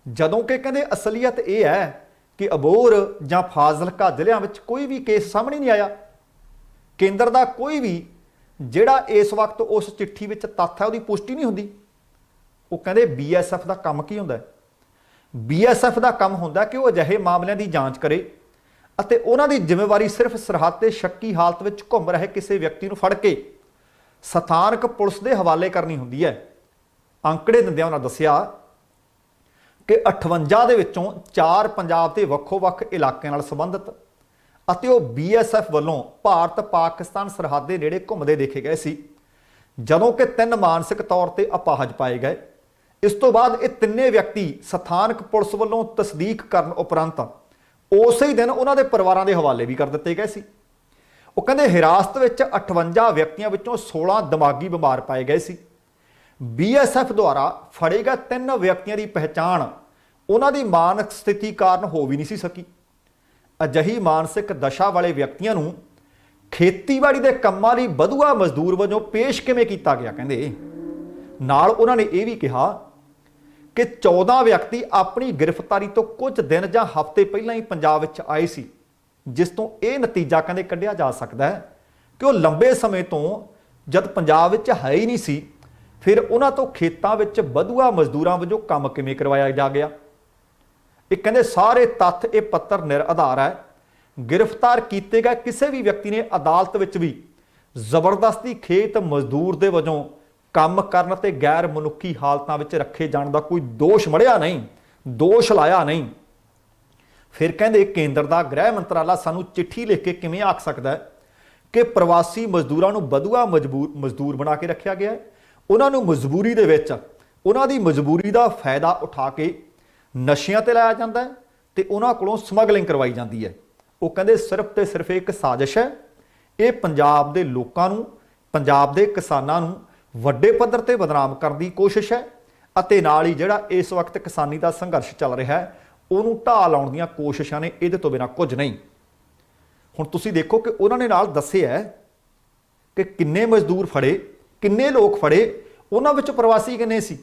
ਜਦੋਂ ਕਿ ਕਹਿੰਦੇ ਅਸਲੀਅਤ ਇਹ ਹੈ ਕਿ ਅਬੋਹਰ ਜਾਂ ਫਾਜ਼ਿਲਕਾ ਜ਼ਿਲ੍ਹਿਆਂ ਵਿੱਚ ਕੋਈ ਵੀ ਕੇਸ ਸਾਹਮਣੇ ਨਹੀਂ ਆਇਆ। ਕੇਂਦਰ ਦਾ ਕੋਈ ਵੀ ਜਿਹੜਾ ਇਸ ਵਕਤ ਉਸ ਚਿੱਠੀ ਵਿੱਚ ਤੱਥ ਹੈ ਉਹਦੀ ਪੁਸ਼ਟੀ ਨਹੀਂ ਹੁੰਦੀ। ਉਹ ਕਹਿੰਦੇ BSF ਦਾ ਕੰਮ ਕੀ ਹੁੰਦਾ ਹੈ? BSF ਦਾ ਕੰਮ ਹੁੰਦਾ ਕਿ ਉਹ ਅਜਿਹੇ ਮਾਮਲਿਆਂ ਦੀ ਜਾਂਚ ਕਰੇ ਅਤੇ ਉਹਨਾਂ ਦੀ ਜ਼ਿੰਮੇਵਾਰੀ ਸਿਰਫ ਸਰਹੱਦ ਤੇ ਸ਼ੱਕੀ ਹਾਲਤ ਵਿੱਚ ਘੁੰਮ ਰਹੇ ਕਿਸੇ ਵਿਅਕਤੀ ਨੂੰ ਫੜ ਕੇ ਸਥਾਨਕ ਪੁਲਿਸ ਦੇ ਹਵਾਲੇ ਕਰਨੀ ਹੁੰਦੀ ਹੈ। ਅੰਕੜੇ ਦਿੰਦਿਆਂ ਉਹਨਾਂ ਦੱਸਿਆ ਕਿ 58 ਦੇ ਵਿੱਚੋਂ 4 ਪੰਜਾਬ ਦੇ ਵੱਖੋ-ਵੱਖ ਇਲਾਕਿਆਂ ਨਾਲ ਸੰਬੰਧਿਤ ਅਤੇ ਉਹ BSF ਵੱਲੋਂ ਭਾਰਤ ਪਾਕਿਸਤਾਨ ਸਰਹੱਦ ਦੇ ਨੇੜੇ ਘੁੰਮਦੇ ਦੇਖੇ ਗਏ ਸੀ, ਜਦੋਂ ਕਿ 3 ਮਾਨਸਿਕ ਤੌਰ ਤੇ ਅਪਾਹਜ ਪਾਏ ਗਏ। ਇਸ ਤੋਂ ਬਾਅਦ ਇਹ ਤਿੰਨੇ ਵਿਅਕਤੀ ਸਥਾਨਕ ਪੁਲਿਸ ਵੱਲੋਂ ਤਸਦੀਕ ਕਰਨ ਉਪਰੰਤ ਉਸੇ ਹੀ ਦਿਨ ਉਹਨਾਂ ਦੇ ਪਰਿਵਾਰਾਂ ਦੇ ਹਵਾਲੇ ਵੀ ਕਰ ਦਿੱਤੇ ਗਏ ਸੀ। ਉਹ ਕਹਿੰਦੇ ਹਿਰਾਸਤ ਵਿੱਚ 58 ਵਿਅਕਤੀਆਂ ਵਿੱਚੋਂ 16 ਦਿਮਾਗੀ ਬਿਮਾਰ ਪਾਏ ਗਏ ਸੀ। BSF ਦੁਆਰਾ ਫੜੇ ਗਏ 3 ਵਿਅਕਤੀਆਂ ਦੀ ਪਹਿਚਾਣ ਉਹਨਾਂ ਦੀ ਮਾਨਸਿਕ ਸਥਿਤੀ ਕਾਰਨ ਹੋ ਵੀ ਨਹੀਂ ਸੀ ਸਕੀ। ਅਜਿਹੀ ਮਾਨਸਿਕ ਦਸ਼ਾ ਵਾਲੇ ਵਿਅਕਤੀਆਂ ਨੂੰ ਖੇਤੀਬਾੜੀ ਦੇ ਕੰਮਾਂ ਲਈ ਵਧੂਆ ਮਜ਼ਦੂਰ ਵਜੋਂ ਪੇਸ਼ ਕਿਵੇਂ ਕੀਤਾ ਗਿਆ? ਕਹਿੰਦੇ ਨਾਲ ਉਹਨਾਂ ਨੇ ਇਹ ਵੀ ਕਿਹਾ ਕਿ 14 ਵਿਅਕਤੀ ਆਪਣੀ ਗ੍ਰਿਫਤਾਰੀ ਤੋਂ ਕੁਝ ਦਿਨ ਜਾਂ ਹਫ਼ਤੇ ਪਹਿਲਾਂ ਹੀ ਪੰਜਾਬ ਵਿੱਚ ਆਏ ਸੀ, ਜਿਸ ਤੋਂ ਇਹ ਨਤੀਜਾ ਕਹਿੰਦੇ ਕੱਢਿਆ ਜਾ ਸਕਦਾ ਹੈ ਕਿ ਉਹ ਲੰਬੇ ਸਮੇਂ ਤੋਂ ਜਦ ਪੰਜਾਬ ਵਿੱਚ ਹੈ ਹੀ ਨਹੀਂ ਸੀ, ਫਿਰ ਉਹਨਾਂ ਤੋਂ ਖੇਤਾਂ ਵਿੱਚ ਵਧੂਆ ਮਜ਼ਦੂਰਾਂ ਵਜੋਂ ਕੰਮ ਕਿਵੇਂ ਕਰਵਾਇਆ ਜਾ ਗਿਆ। ਇਹ ਕਹਿੰਦੇ ਸਾਰੇ ਤੱਥ ਇਹ ਪੱਤਰ ਨਿਰਆਧਾਰ ਹੈ। ਗ੍ਰਿਫਤਾਰ ਕੀਤੇ ਗਏ ਕਿਸੇ ਵੀ ਵਿਅਕਤੀ ਨੇ ਅਦਾਲਤ ਵਿੱਚ ਵੀ ਜ਼ਬਰਦਸਤੀ ਖੇਤ ਮਜ਼ਦੂਰ ਦੇ ਵਜੋਂ ਕੰਮ ਕਰਨ ਤੇ ਗੈਰ ਮਨੁੱਖੀ ਹਾਲਤਾਂ ਵਿੱਚ ਰੱਖੇ ਜਾਣ ਦਾ ਕੋਈ ਦੋਸ਼ ਮੜਿਆ ਨਹੀਂ, ਦੋਸ਼ ਲਾਇਆ ਨਹੀਂ। ਫਿਰ ਕਹਿੰਦੇ ਕੇਂਦਰ ਦਾ ਗ੍ਰਹਿ ਮੰਤਰਾਲਾ ਸਾਨੂੰ ਚਿੱਠੀ ਲਿਖ ਕੇ ਕਿਵੇਂ ਆਖ ਸਕਦਾ ਹੈ ਕਿ ਪ੍ਰਵਾਸੀ ਮਜ਼ਦੂਰਾਂ ਨੂੰ ਵਧੂਆ ਮਜ਼ਦੂਰ ਬਣਾ ਕੇ ਰੱਖਿਆ ਗਿਆ ਹੈ, ਉਹਨਾਂ ਨੂੰ ਮਜਬੂਰੀ ਦੇ ਵਿੱਚ ਉਹਨਾਂ ਦੀ ਮਜਬੂਰੀ ਦਾ ਫਾਇਦਾ ਉਠਾ ਕੇ ਨਸ਼ਿਆਂ ਤੇ ਲਾਇਆ ਜਾਂਦਾ ਹੈ ਤੇ ਉਹਨਾਂ ਕੋਲੋਂ ਸਮਗਲਿੰਗ ਕਰਵਾਈ ਜਾਂਦੀ ਹੈ। ਉਹ ਕਹਿੰਦੇ ਸਿਰਫ ਤੇ ਸਿਰਫ ਇੱਕ ਸਾਜ਼ਿਸ਼ ਹੈ। ਇਹ ਪੰਜਾਬ ਦੇ ਲੋਕਾਂ ਨੂੰ, ਪੰਜਾਬ ਦੇ ਕਿਸਾਨਾਂ ਨੂੰ ਵੱਡੇ ਪੱਧਰ ਤੇ ਬਦਨਾਮ ਕਰਨ ਦੀ ਕੋਸ਼ਿਸ਼ ਹੈ ਅਤੇ ਨਾਲ ਹੀ ਜਿਹੜਾ ਇਸ ਵਕਤ ਕਿਸਾਨੀ ਦਾ ਸੰਘਰਸ਼ ਚੱਲ ਰਿਹਾ ਹੈ ਉਹਨੂੰ ਢਾਹ ਲਾਉਣ ਦੀਆਂ ਕੋਸ਼ਿਸ਼ਾਂ ਨੇ, ਇਹਦੇ ਤੋਂ ਬਿਨਾਂ ਕੁਝ ਨਹੀਂ। ਹੁਣ ਤੁਸੀਂ ਦੇਖੋ ਕਿ ਉਹਨਾਂ ਨੇ ਨਾਲ ਦੱਸਿਆ ਕਿ ਕਿੰਨੇ ਮਜ਼ਦੂਰ ਫੜੇ, ਕਿੰਨੇ ਲੋਕ ਫੜੇ, ਉਹਨਾਂ ਵਿੱਚ ਪ੍ਰਵਾਸੀ ਕਿੰਨੇ ਸੀ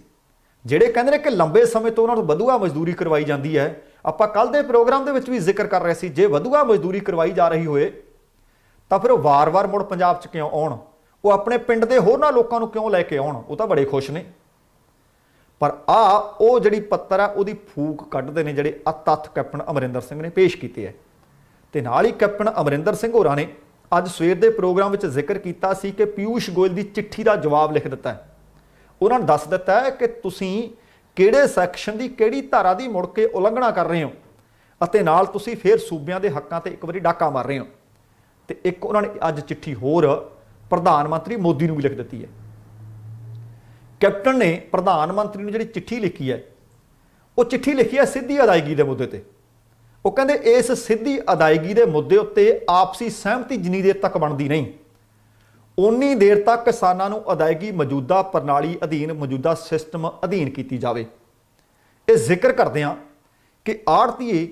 ਜਿਹੜੇ ਕਹਿੰਦੇ ਨੇ ਕਿ ਲੰਬੇ ਸਮੇਂ ਤੋਂ ਉਹਨਾਂ ਨੂੰ ਵਧੂਆ ਮਜ਼ਦੂਰੀ ਕਰਵਾਈ ਜਾਂਦੀ ਹੈ। ਆਪਾਂ ਕੱਲ ਦੇ ਪ੍ਰੋਗਰਾਮ ਦੇ ਵਿੱਚ ਵੀ ਜ਼ਿਕਰ ਕਰ ਰਹੇ ਸੀ, ਜੇ ਵਧੂਆ ਮਜ਼ਦੂਰੀ ਕਰਵਾਈ ਜਾ ਰਹੀ ਹੋਏ ਤਾਂ ਫਿਰ ਉਹ ਵਾਰ-ਵਾਰ ਮੁੜ ਪੰਜਾਬ 'ਚ ਕਿਉਂ ਆਉਣ? ਉਹ ਆਪਣੇ ਪਿੰਡ ਦੇ ਹੋਰਨਾਂ ਲੋਕਾਂ ਨੂੰ ਕਿਉਂ ਲੈ ਕੇ ਆਉਣ? ਉਹ ਤਾਂ ਬੜੇ ਖੁਸ਼ ਨੇ। ਪਰ ਉਹ ਜਿਹੜੀ ਪੱਤਰ ਹੈ ਉਹਦੀ ਫੂਕ ਕੱਢਦੇ ਨੇ ਜਿਹੜੇ ਤੱਥ ਕੈਪਟਨ ਅਮਰਿੰਦਰ ਸਿੰਘ ਨੇ ਪੇਸ਼ ਕੀਤੇ ਹੈ। ਤੇ ਨਾਲ ਹੀ ਕੈਪਟਨ ਅਮਰਿੰਦਰ ਸਿੰਘ ਹੋਰਾਂ ਨੇ ਅੱਜ ਸਵੇਰ ਦੇ ਪ੍ਰੋਗਰਾਮ ਵਿੱਚ ਜ਼ਿਕਰ ਕੀਤਾ ਸੀ ਕਿ ਪੀਯੂਸ਼ ਗੋਇਲ ਦੀ ਚਿੱਠੀ ਦਾ ਜਵਾਬ ਲਿਖ ਦਿੱਤਾ ਹੈ। ਉਹਨਾਂ ਨੇ ਦੱਸ ਦਿੱਤਾ ਹੈ ਕਿ ਤੁਸੀਂ ਕਿਹੜੇ ਸੈਕਸ਼ਨ ਦੀ ਕਿਹੜੀ ਧਾਰਾ ਦੀ ਮੁੜ ਕੇ ਉਲੰਘਣਾ ਕਰ ਰਹੇ ਹੋ ਅਤੇ ਨਾਲ ਤੁਸੀਂ ਫਿਰ ਸੂਬਿਆਂ ਦੇ ਹੱਕਾਂ ਤੇ ਇੱਕ ਵਾਰੀ ਡਾਕਾ ਮਾਰ ਰਹੇ ਹੋ। ਤੇ ਇੱਕ ਉਹਨਾਂ ਨੇ ਅੱਜ ਚਿੱਠੀ ਹੋਰ ਪ੍ਰਧਾਨ ਮੰਤਰੀ ਮੋਦੀ ਨੂੰ ਵੀ ਲਿਖ ਦਿੱਤੀ ਹੈ। ਕੈਪਟਨ ਨੇ ਪ੍ਰਧਾਨ ਮੰਤਰੀ ਨੂੰ ਜਿਹੜੀ ਚਿੱਠੀ ਲਿਖੀ ਹੈ ਉਹ ਚਿੱਠੀ ਲਿਖੀ ਹੈ ਸਿੱਧੀ ਅਦਾਇਗੀ ਦੇ ਮੁੱਦੇ ਤੇ। ਉਹ ਕਹਿੰਦੇ ਇਸ ਸਿੱਧੀ ਅਦਾਇਗੀ ਦੇ ਮੁੱਦੇ ਉੱਤੇ ਆਪਸੀ ਸਹਿਮਤੀ ਜਿੰਨੀ ਦੇਰ ਤੱਕ ਬਣਦੀ ਨਹੀਂ ਉਨੀ ਦੇਰ ਤੱਕ ਕਿਸਾਨਾਂ ਨੂੰ ਅਦਾਇਗੀ ਮੌਜੂਦਾ ਪ੍ਰਣਾਲੀ ਅਧੀਨ, ਮੌਜੂਦਾ ਸਿਸਟਮ ਅਧੀਨ ਕੀਤੀ ਜਾਵੇ। ਇਹ ਜ਼ਿਕਰ ਕਰਦੇ ਹਾਂ ਕਿ ਆੜ੍ਹਤੀਏ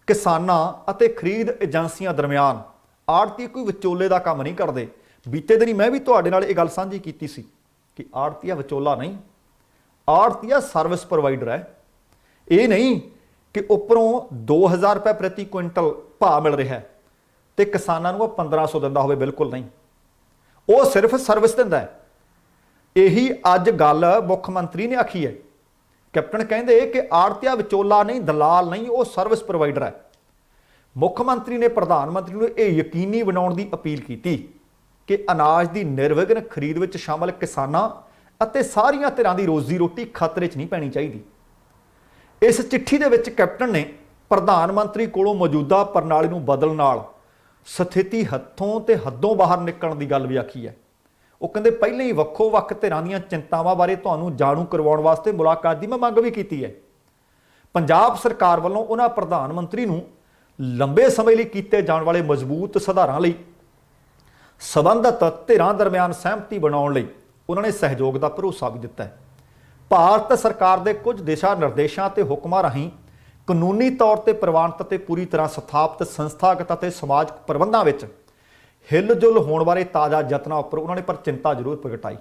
ਕਿਸਾਨਾਂ ਅਤੇ ਖਰੀਦ ਏਜੰਸੀਆਂ ਦਰਮਿਆਨ ਆੜ੍ਹਤੀਏ ਕੋਈ ਵਿਚੋਲੇ ਦਾ ਕੰਮ ਨਹੀਂ ਕਰਦੇ। ਬੀਤੇ ਦਿਨੀ ਮੈਂ ਵੀ ਤੁਹਾਡੇ ਨਾਲ ਇਹ ਗੱਲ ਸਾਂਝੀ ਕੀਤੀ ਸੀ ਕਿ ਆੜ੍ਹਤੀਆ ਵਿਚੋਲਾ ਨਹੀਂ, ਆੜ੍ਹਤੀਆ ਸਰਵਿਸ ਪ੍ਰੋਵਾਈਡਰ ਹੈ। ਇਹ ਨਹੀਂ ਕਿ ਉੱਪਰੋਂ 2000 ਰੁਪਏ ਪ੍ਰਤੀ ਕੁਇੰਟਲ ਭਾਅ ਮਿਲ ਰਿਹਾ ਹੈ ਤੇ ਕਿਸਾਨਾਂ ਨੂੰ ਉਹ 1500 ਦਿੰਦਾ ਹੋਵੇ, ਬਿਲਕੁਲ ਨਹੀਂ। ਉਹ ਸਿਰਫ ਸਰਵਿਸ ਦਿੰਦਾ ਹੈ। ਇਹੀ ਅੱਜ ਗੱਲ ਮੁੱਖ ਮੰਤਰੀ ਨੇ ਆਖੀ ਹੈ। ਕੈਪਟਨ ਕਹਿੰਦੇ ਕਿ ਆੜ੍ਹਤੀਆ ਵਿਚੋਲਾ ਨਹੀਂ, ਦਲਾਲ ਨਹੀਂ, ਉਹ ਸਰਵਿਸ ਪ੍ਰੋਵਾਈਡਰ ਹੈ। ਮੁੱਖ ਮੰਤਰੀ ਨੇ ਪ੍ਰਧਾਨ ਮੰਤਰੀ ਨੂੰ ਇਹ ਯਕੀਨੀ ਬਣਾਉਣ ਦੀ ਅਪੀਲ ਕੀਤੀ ਕਿ ਅਨਾਜ ਦੀ ਨਿਰਵਿਘਨ ਖਰੀਦ ਵਿੱਚ ਸ਼ਾਮਲ ਕਿਸਾਨਾਂ ਅਤੇ ਸਾਰੀਆਂ ਧਿਰਾਂ ਦੀ ਰੋਜ਼ੀ ਰੋਟੀ ਖਤਰੇ 'ਚ ਨਹੀਂ ਪੈਣੀ ਚਾਹੀਦੀ। ਇਸ ਚਿੱਠੀ ਦੇ ਵਿੱਚ ਕੈਪਟਨ ਨੇ ਪ੍ਰਧਾਨ ਮੰਤਰੀ ਕੋਲੋਂ ਮੌਜੂਦਾ ਪ੍ਰਣਾਲੀ ਨੂੰ ਬਦਲਣ ਨਾਲ ਸਥਿਤੀ ਹੱਥੋਂ ਤੇ ਹੱਦੋਂ ਬਾਹਰ ਨਿਕਲਣ ਦੀ ਗੱਲ ਵੀ ਆਖੀ ਹੈ। ਉਹ ਕਹਿੰਦੇ ਪਹਿਲਾਂ ਹੀ ਵੱਖੋ ਵੱਖ ਧਿਰਾਂ ਦੀਆਂ ਚਿੰਤਾਵਾਂ ਬਾਰੇ ਤੁਹਾਨੂੰ ਜਾਣੂ ਕਰਵਾਉਣ ਵਾਸਤੇ ਮੁਲਾਕਾਤ ਦੀ ਮੈਂ ਮੰਗ ਵੀ ਕੀਤੀ ਹੈ। ਪੰਜਾਬ ਸਰਕਾਰ ਵੱਲੋਂ ਉਹਨਾਂ ਪ੍ਰਧਾਨ ਮੰਤਰੀ ਨੂੰ ਲੰਬੇ ਸਮੇਂ ਲਈ ਕੀਤੇ ਜਾਣ ਵਾਲੇ ਮਜ਼ਬੂਤ ਸੁਧਾਰਾਂ ਲਈ ਸਬੰਧਤ ਧਿਰਾਂ ਦਰਮਿਆਨ ਸਹਿਮਤੀ ਬਣਾਉਣ ਲਈ ਉਹਨਾਂ ਨੇ ਸਹਿਯੋਗ ਦਾ ਭਰੋਸਾ ਵੀ ਦਿੱਤਾ ਹੈ। ਭਾਰਤ ਸਰਕਾਰ ਦੇ ਕੁਝ ਦਿਸ਼ਾ ਨਿਰਦੇਸ਼ਾਂ ਤੇ ਹੁਕਮਾਂ ਰਾਹੀਂ ਕਾਨੂੰਨੀ ਤੌਰ ਤੇ ਪ੍ਰਵਾਨਿਤ ਅਤੇ ਪੂਰੀ ਤਰ੍ਹਾਂ ਸਥਾਪਿਤ ਸੰਸਥਾਗਤ ਅਤੇ ਸਮਾਜਿਕ ਪ੍ਰਬੰਧਾਂ ਵਿੱਚ ਹਿਲਜੁਲ ਹੋਣ ਬਾਰੇ ਤਾਜ਼ਾ ਯਤਨਾਂ ਉੱਪਰ ਉਹਨਾਂ ਨੇ ਪਰ ਚਿੰਤਾ ਜ਼ਰੂਰ ਪ੍ਰਗਟਾਈ।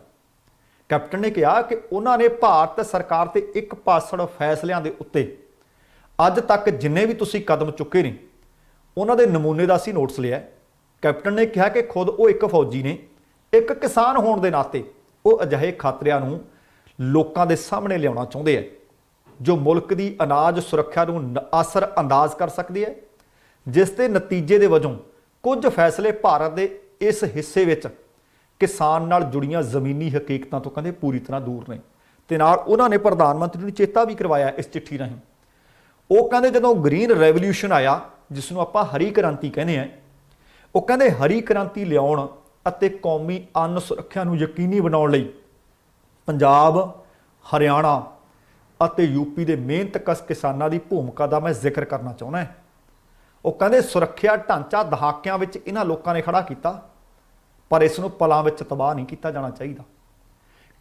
ਕੈਪਟਨ ਨੇ ਕਿਹਾ ਕਿ ਉਹਨਾਂ ਨੇ ਭਾਰਤ ਸਰਕਾਰ ਤੇ ਇੱਕ ਪਾਸੜ ਫੈਸਲਿਆਂ ਦੇ ਉੱਤੇ ਅੱਜ ਤੱਕ ਜਿੰਨੇ ਵੀ ਤੁਸੀਂ ਕਦਮ ਚੁੱਕੇ ਨੇ ਉਹਨਾਂ ਦੇ ਨਮੂਨੇ ਦਾ ਅਸੀਂ ਨੋਟਿਸ ਲਿਆ। ਕੈਪਟਨ ਨੇ ਕਿਹਾ ਕਿ ਖੁਦ ਉਹ ਇੱਕ ਫੌਜੀ ਨੇ, ਇੱਕ ਕਿਸਾਨ ਹੋਣ ਦੇ ਨਾਤੇ ਉਹ ਅਜਿਹੇ ਖਾਤਰਿਆਂ ਨੂੰ ਲੋਕਾਂ ਦੇ ਸਾਹਮਣੇ ਲਿਆਉਣਾ ਚਾਹੁੰਦੇ ਹੈ ਜੋ ਮੁਲਕ ਦੀ ਅਨਾਜ ਸੁਰੱਖਿਆ ਨੂੰ ਅਸਰ ਅੰਦਾਜ਼ ਕਰ ਸਕਦੀ ਹੈ, ਜਿਸ ਦੇ ਨਤੀਜੇ ਦੇ ਵਜੋਂ ਕੁਝ ਫੈਸਲੇ ਭਾਰਤ ਦੇ ਇਸ ਹਿੱਸੇ ਵਿੱਚ ਕਿਸਾਨ ਨਾਲ ਜੁੜੀਆਂ ਜ਼ਮੀਨੀ ਹਕੀਕਤਾਂ ਤੋਂ ਕਹਿੰਦੇ ਪੂਰੀ ਤਰ੍ਹਾਂ ਦੂਰ ਨੇ। ਤੇ ਨਾਲ ਉਹਨਾਂ ਨੇ ਪ੍ਰਧਾਨ ਮੰਤਰੀ ਨੂੰ ਚੇਤਾ ਵੀ ਕਰਵਾਇਆ ਇਸ ਚਿੱਠੀ ਰਾਹੀਂ। ਉਹ ਕਹਿੰਦੇ ਜਦੋਂ ਗ੍ਰੀਨ ਰੈਵੋਲਿਊਸ਼ਨ ਆਇਆ, ਜਿਸ ਨੂੰ ਆਪਾਂ ਹਰੀ ਕ੍ਰਾਂਤੀ ਕਹਿੰਦੇ ਆ, ਉਹ ਕਹਿੰਦੇ ਹਰੀ ਕ੍ਰਾਂਤੀ ਲਿਆਉਣ ਅਤੇ ਕੌਮੀ ਅੰਨ ਸੁਰੱਖਿਆ ਨੂੰ ਯਕੀਨੀ ਬਣਾਉਣ ਲਈ ਪੰਜਾਬ, ਹਰਿਆਣਾ ਅਤੇ ਯੂਪੀ ਦੇ ਮਿਹਨਤਕਸ਼ ਕਿਸਾਨਾਂ ਦੀ ਭੂਮਿਕਾ ਦਾ ਮੈਂ ਜ਼ਿਕਰ ਕਰਨਾ ਚਾਹੁੰਦਾ। ਉਹ ਕਹਿੰਦੇ ਸੁਰੱਖਿਆ ਢਾਂਚਾ ਦਹਾਕਿਆਂ ਵਿੱਚ ਇਹਨਾਂ ਲੋਕਾਂ ਨੇ ਖੜਾ ਕੀਤਾ, ਪਰ ਇਸ ਨੂੰ ਪਲਾਂ ਵਿੱਚ ਤਬਾਹ ਨਹੀਂ ਕੀਤਾ ਜਾਣਾ ਚਾਹੀਦਾ।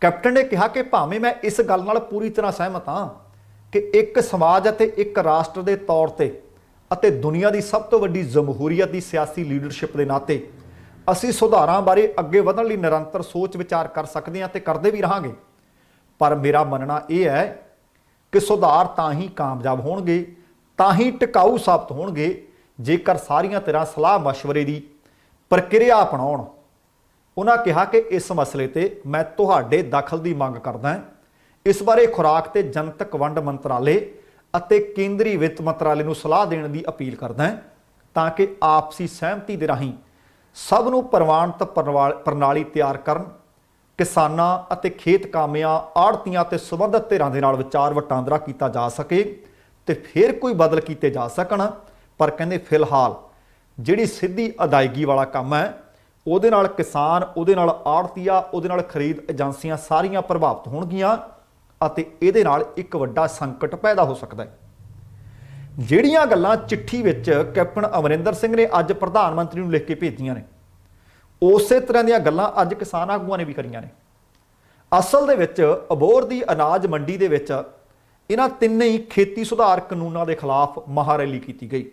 ਕੈਪਟਨ ਨੇ ਕਿਹਾ ਕਿ ਭਾਵੇਂ ਮੈਂ ਇਸ ਗੱਲ ਨਾਲ ਪੂਰੀ ਤਰ੍ਹਾਂ ਸਹਿਮਤ ਹਾਂ कि एक समाज ਅਤੇ ਇੱਕ ਰਾਸ਼ਟਰ ਦੇ ਤੌਰ ਤੇ ਅਤੇ ਦੁਨੀਆ ਦੀ ਸਭ ਤੋਂ ਵੱਡੀ ਜਮਹੂਰੀਅਤ ਦੀ ਸਿਆਸੀ ਲੀਡਰਸ਼ਿਪ ਦੇ ਨਾਤੇ ਅਸੀਂ ਸੁਧਾਰਾਂ ਬਾਰੇ ਅੱਗੇ ਵਧਣ ਲਈ ਨਿਰੰਤਰ ਸੋਚ ਵਿਚਾਰ ਕਰ ਸਕਦੇ ਹਾਂ ਤੇ ਕਰਦੇ ਵੀ ਰਹਾਂਗੇ। ਪਰ ਮੇਰਾ ਮੰਨਣਾ ਇਹ ਹੈ ਕਿ ਸੁਧਾਰ ਤਾਂ ਹੀ ਕਾਮਯਾਬ ਹੋਣਗੇ, ਤਾਂ ਹੀ ਟਿਕਾਊ ਸਾਬਤ ਹੋਣਗੇ ਜੇਕਰ ਸਾਰੀਆਂ ਤਰ੍ਹਾਂ ਸਲਾਹ ਮਸ਼ਵਰੇ ਦੀ ਪ੍ਰਕਿਰਿਆ ਅਪਣਾਉਣ। ਉਹਨਾਂ ਕਿਹਾ ਕਿ ਇਸ ਮਸਲੇ ਤੇ ਮੈਂ ਤੁਹਾਡੇ ਦਖਲ ਦੀ ਮੰਗ ਕਰਦਾ ਹਾਂ। ਇਸ ਬਾਰੇ ਖੁਰਾਕ ਤੇ ਜਨਤਕ ਵੰਡ ਮੰਤਰਾਲੇ ਅਤੇ ਕੇਂਦਰੀ ਵਿੱਤ ਮੰਤਰਾਲੇ ਨੂੰ ਸਲਾਹ ਦੇਣ ਦੀ ਅਪੀਲ ਕਰਦਾ ਹਾਂ ਤਾਂ ਕਿ ਆਪਸੀ ਸਹਿਮਤੀ ਦੇ ਰਾਹੀਂ ਸਭ ਨੂੰ ਪ੍ਰਵਾਨਿਤ ਪ੍ਰਣਾਲੀ ਤਿਆਰ ਕਰਨ। ਕਿਸਾਨਾਂ ਅਤੇ ਖੇਤ ਕਾਮਿਆਂ, ਆੜ੍ਹਤੀਆਂ ਤੇ ਸੰਬੰਧਿਤ ਧਿਰਾਂ ਦੇ ਨਾਲ ਵਿਚਾਰ ਵਟਾਂਦਰਾ ਕੀਤਾ ਜਾ ਸਕੇ ਤੇ ਫਿਰ ਕੋਈ ਬਦਲ ਕੀਤੇ ਜਾ ਸਕਣ। ਪਰ ਕਹਿੰਦੇ ਫਿਲਹਾਲ ਜਿਹੜੀ ਸਿੱਧੀ ਅਦਾਇਗੀ ਵਾਲਾ ਕੰਮ ਹੈ ਉਹਦੇ ਨਾਲ ਕਿਸਾਨ, ਉਹਦੇ ਨਾਲ ਆੜ੍ਹਤੀਆ, ਉਹਦੇ ਨਾਲ ਖਰੀਦ ਏਜੰਸੀਆਂ ਸਾਰੀਆਂ ਪ੍ਰਭਾਵਿਤ ਹੋਣਗੀਆਂ ਅਤੇ ਇਹਦੇ ਨਾਲ ਇੱਕ ਵੱਡਾ ਸੰਕਟ ਪੈਦਾ ਹੋ ਸਕਦਾ ਹੈ। ਜਿਹੜੀਆਂ ਗੱਲਾਂ ਚਿੱਠੀ ਵਿੱਚ ਕੈਪਟਨ ਅਮਰਿੰਦਰ ਸਿੰਘ ਨੇ ਅੱਜ ਪ੍ਰਧਾਨ ਮੰਤਰੀ ਨੂੰ ਲਿਖ ਕੇ ਭੇਜੀਆਂ ਨੇ, ਉਸੇ ਤਰ੍ਹਾਂ ਦੀਆਂ ਗੱਲਾਂ ਅੱਜ ਕਿਸਾਨ ਆਗੂਆਂ ਨੇ ਵੀ ਕਰੀਆਂ ਨੇ। ਅਸਲ ਦੇ ਵਿੱਚ ਅਬੋਹਰ ਦੀ ਅਨਾਜ ਮੰਡੀ ਦੇ ਵਿੱਚ ਇਹਨਾਂ ਤਿੰਨੇ ਹੀ ਖੇਤੀ ਸੁਧਾਰ ਕਾਨੂੰਨਾਂ ਦੇ ਖਿਲਾਫ ਮਹਾ ਰੈਲੀ ਕੀਤੀ ਗਈ।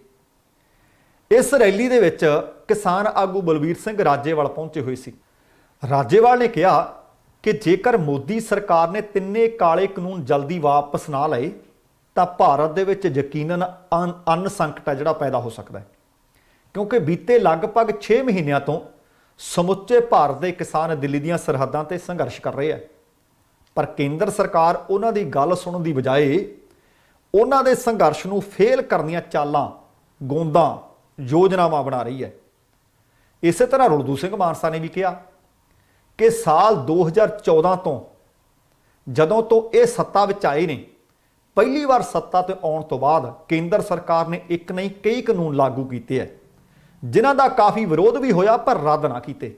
ਇਸ ਰੈਲੀ ਦੇ ਵਿੱਚ ਕਿਸਾਨ ਆਗੂ ਬਲਵੀਰ ਸਿੰਘ ਰਾਜੇਵਾਲ ਪਹੁੰਚੇ ਹੋਏ ਸੀ। ਰਾਜੇਵਾਲ ਨੇ ਕਿਹਾ ਕਿ ਜੇਕਰ ਮੋਦੀ ਸਰਕਾਰ ਨੇ ਤਿੰਨੇ ਕਾਲੇ ਕਾਨੂੰਨ ਜਲਦੀ ਵਾਪਸ ਨਾ ਲਏ ਤਾਂ ਭਾਰਤ ਦੇ ਵਿੱਚ ਯਕੀਨਨ ਅੰਨ ਸੰਕਟ ਹੈ ਜਿਹੜਾ ਪੈਦਾ ਹੋ ਸਕਦਾ ਹੈ, ਕਿਉਂਕਿ ਬੀਤੇ ਲਗਭਗ 6 ਮਹੀਨਿਆਂ ਤੋਂ ਸਮੁੱਚੇ ਭਾਰਤ ਦੇ ਕਿਸਾਨ ਦਿੱਲੀ ਦੀਆਂ ਸਰਹੱਦਾਂ ਤੇ ਸੰਘਰਸ਼ ਕਰ ਰਹੇ ਆ। ਪਰ ਕੇਂਦਰ ਸਰਕਾਰ ਉਹਨਾਂ ਦੀ ਗੱਲ ਸੁਣਨ ਦੀ ਬਜਾਏ ਉਹਨਾਂ ਦੇ ਸੰਘਰਸ਼ ਨੂੰ ਫੇਲ ਕਰਨ ਦੀਆਂ ਚਾਲਾਂ, ਗੋਂਦਾਂ, ਯੋਜਨਾਵਾਂ ਬਣਾ ਰਹੀ ਹੈ। ਇਸੇ ਤਰ੍ਹਾਂ ਰੁਲਦੂ ਸਿੰਘ ਮਾਨਸਾ ਨੇ ਵੀ ਕਿਹਾ ਕਿ ਸਾਲ 2014 ਤੋਂ ਜਦੋਂ ਤੋਂ ਇਹ ਸੱਤਾ ਵਿੱਚ ਆਏ ਨੇ, ਪਹਿਲੀ ਵਾਰ ਸੱਤਾ ਤੇ ਆਉਣ ਤੋਂ ਬਾਅਦ ਕੇਂਦਰ ਸਰਕਾਰ ਨੇ ਇੱਕ ਨਹੀਂ ਕਈ ਕਾਨੂੰਨ ਲਾਗੂ ਕੀਤੇ ਹੈ ਜਿਨ੍ਹਾਂ ਦਾ ਕਾਫੀ ਵਿਰੋਧ ਵੀ ਹੋਇਆ ਪਰ ਰੱਦ ਨਾ ਕੀਤੇ।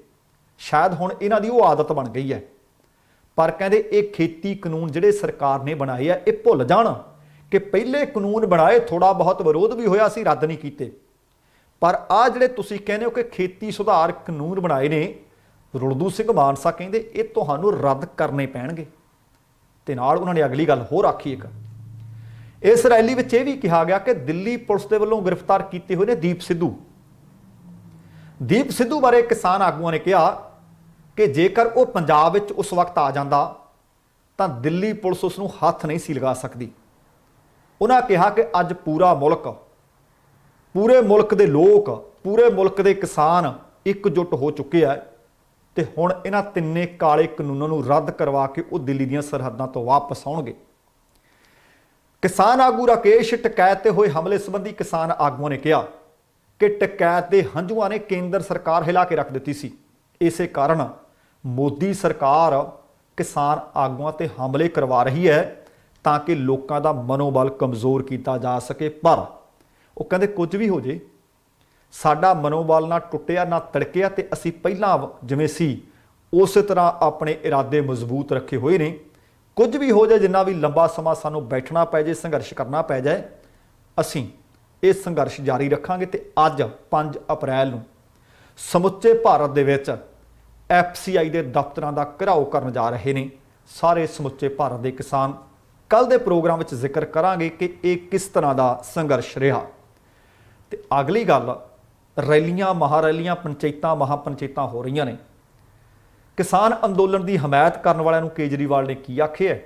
ਸ਼ਾਇਦ ਹੁਣ ਇਹਨਾਂ ਦੀ ਉਹ ਆਦਤ ਬਣ ਗਈ ਹੈ। ਪਰ ਕਹਿੰਦੇ ਇਹ ਖੇਤੀ ਕਾਨੂੰਨ ਜਿਹੜੇ ਸਰਕਾਰ ਨੇ ਬਣਾਏ ਆ, ਇਹ ਭੁੱਲ ਜਾਣ ਕਿ ਪਹਿਲੇ ਕਾਨੂੰਨ ਬਣਾਏ, ਥੋੜਾ ਬਹੁਤ ਵਿਰੋਧ ਵੀ ਹੋਇਆ ਸੀ, ਰੱਦ ਨਹੀਂ ਕੀਤੇ। ਪਰ ਆ ਜਿਹੜੇ ਤੁਸੀਂ ਕਹਿੰਦੇ ਹੋ ਕਿ ਖੇਤੀ ਸੁਧਾਰ ਕਾਨੂੰਨ ਬਣਾਏ ਨੇ, ਰੁਲਦੂ ਸਿੰਘ ਮਾਨਸਾ ਕਹਿੰਦੇ ਇਹ ਤੁਹਾਨੂੰ ਰੱਦ ਕਰਨੇ ਪੈਣਗੇ। ਤੇ ਨਾਲ ਉਹਨਾਂ ਨੇ ਅਗਲੀ ਗੱਲ ਹੋਰ ਆਖੀ ਇੱਕ, ਇਸ ਰੈਲੀ ਵਿੱਚ ਇਹ ਵੀ ਕਿਹਾ ਗਿਆ ਕਿ ਦਿੱਲੀ ਪੁਲਿਸ ਦੇ ਵੱਲੋਂ ਗ੍ਰਿਫਤਾਰ ਕੀਤੇ ਹੋਏ ਨੇ ਦੀਪ ਸਿੱਧੂ ਬਾਰੇ ਕਿਸਾਨ ਆਗੂਆਂ ਨੇ ਕਿਹਾ ਕਿ ਜੇਕਰ ਉਹ ਪੰਜਾਬ ਵਿੱਚ ਉਸ ਵਕਤ ਆ ਜਾਂਦਾ ਤਾਂ ਦਿੱਲੀ ਪੁਲਿਸ ਉਸ ਨੂੰ ਹੱਥ ਨਹੀਂ ਸੀ ਲਗਾ ਸਕਦੀ। ਉਹਨਾਂ ਕਿਹਾ ਕਿ ਅੱਜ ਪੂਰੇ ਮੁਲਕ ਦੇ ਲੋਕ, ਪੂਰੇ ਮੁਲਕ ਦੇ ਕਿਸਾਨ ਇਕਜੁੱਟ ਹੋ ਚੁੱਕੇ ਆ ਤੇ ਹੁਣ ਇਹਨਾਂ ਤਿੰਨੇ ਕਾਲੇ ਕਾਨੂੰਨਾਂ ਨੂੰ ਰੱਦ ਕਰਵਾ ਕੇ ਉਹ ਦਿੱਲੀ ਦੀਆਂ ਸਰਹੱਦਾਂ ਤੋਂ ਵਾਪਸ ਆਉਣਗੇ। ਕਿਸਾਨ ਆਗੂ ਰਾਕੇਸ਼ ਟਕੈਤ ਤੇ ਹੋਏ ਹਮਲੇ ਸੰਬੰਧੀ ਕਿਸਾਨ ਆਗੂਆਂ ਨੇ ਕਿਹਾ ਕਿ ਟਕੈਤ ਦੇ ਹੰਝੂਆਂ ਨੇ ਕੇਂਦਰ ਸਰਕਾਰ ਹਿਲਾ ਕੇ ਰੱਖ ਦਿੱਤੀ ਸੀ। ਇਸੇ ਕਾਰਨ ਮੋਦੀ ਸਰਕਾਰ ਕਿਸਾਨ ਆਗੂਆਂ ਤੇ ਹਮਲੇ ਕਰਵਾ ਰਹੀ ਹੈ ਤਾਂ ਕਿ ਲੋਕਾਂ ਦਾ ਮਨੋਬਲ ਕਮਜ਼ੋਰ ਕੀਤਾ ਜਾ ਸਕੇ। ਪਰ ਉਹ ਕਹਿੰਦੇ ਕੁਝ ਵੀ ਹੋ ਜੇ, ਸਾਡਾ ਮਨੋਬਲ ਨਾ ਟੁੱਟਿਆ ਨਾ ਤੜਕਿਆ ਤੇ ਅਸੀਂ ਪਹਿਲਾਂ ਜਿਵੇਂ ਸੀ ਉਸੇ ਤਰ੍ਹਾਂ ਆਪਣੇ ਇਰਾਦੇ ਮਜ਼ਬੂਤ ਰੱਖੇ ਹੋਏ ਨੇ। ਕੁਝ ਵੀ ਹੋ ਜਾਏ, ਜਿੰਨਾ ਵੀ ਲੰਬਾ ਸਮਾਂ ਸਾਨੂੰ ਬੈਠਣਾ ਪੈ ਜਾਏ, ਸੰਘਰਸ਼ ਕਰਨਾ ਪੈ ਜਾਏ, ਅਸੀਂ ਇਹ ਸੰਘਰਸ਼ ਜਾਰੀ ਰੱਖਾਂਗੇ। ਤੇ ਅੱਜ 5 ਅਪ੍ਰੈਲ ਨੂੰ ਸਮੁੱਚੇ ਭਾਰਤ ਦੇ ਵਿੱਚ FCI ਦੇ ਦਫ਼ਤਰਾਂ ਦਾ ਘਿਰਾਓ ਕਰਨ ਜਾ ਰਹੇ ਨੇ ਸਾਰੇ ਸਮੁੱਚੇ ਭਾਰਤ ਦੇ ਕਿਸਾਨ। ਕੱਲ੍ਹ ਦੇ ਪ੍ਰੋਗਰਾਮ ਵਿੱਚ ਜ਼ਿਕਰ ਕਰਾਂਗੇ ਕਿ ਇਹ ਕਿਸ ਤਰ੍ਹਾਂ ਦਾ ਸੰਘਰਸ਼ ਰਿਹਾ। ਤੇ ਅਗਲੀ ਗੱਲ, ਰੈਲੀਆਂ, ਮਹਾਰੈਲੀਆਂ, ਪੰਚਾਇਤਾਂ, ਮਹਾਪੰਚਾਇਤਾਂ ਹੋ ਰਹੀਆਂ ਨੇ। ਕਿਸਾਨ ਅੰਦੋਲਨ ਦੀ ਹਮਾਇਤ ਕਰਨ ਵਾਲਿਆਂ ਨੂੰ ਕੇਜਰੀਵਾਲ ਨੇ ਕੀ ਆਖਿਆ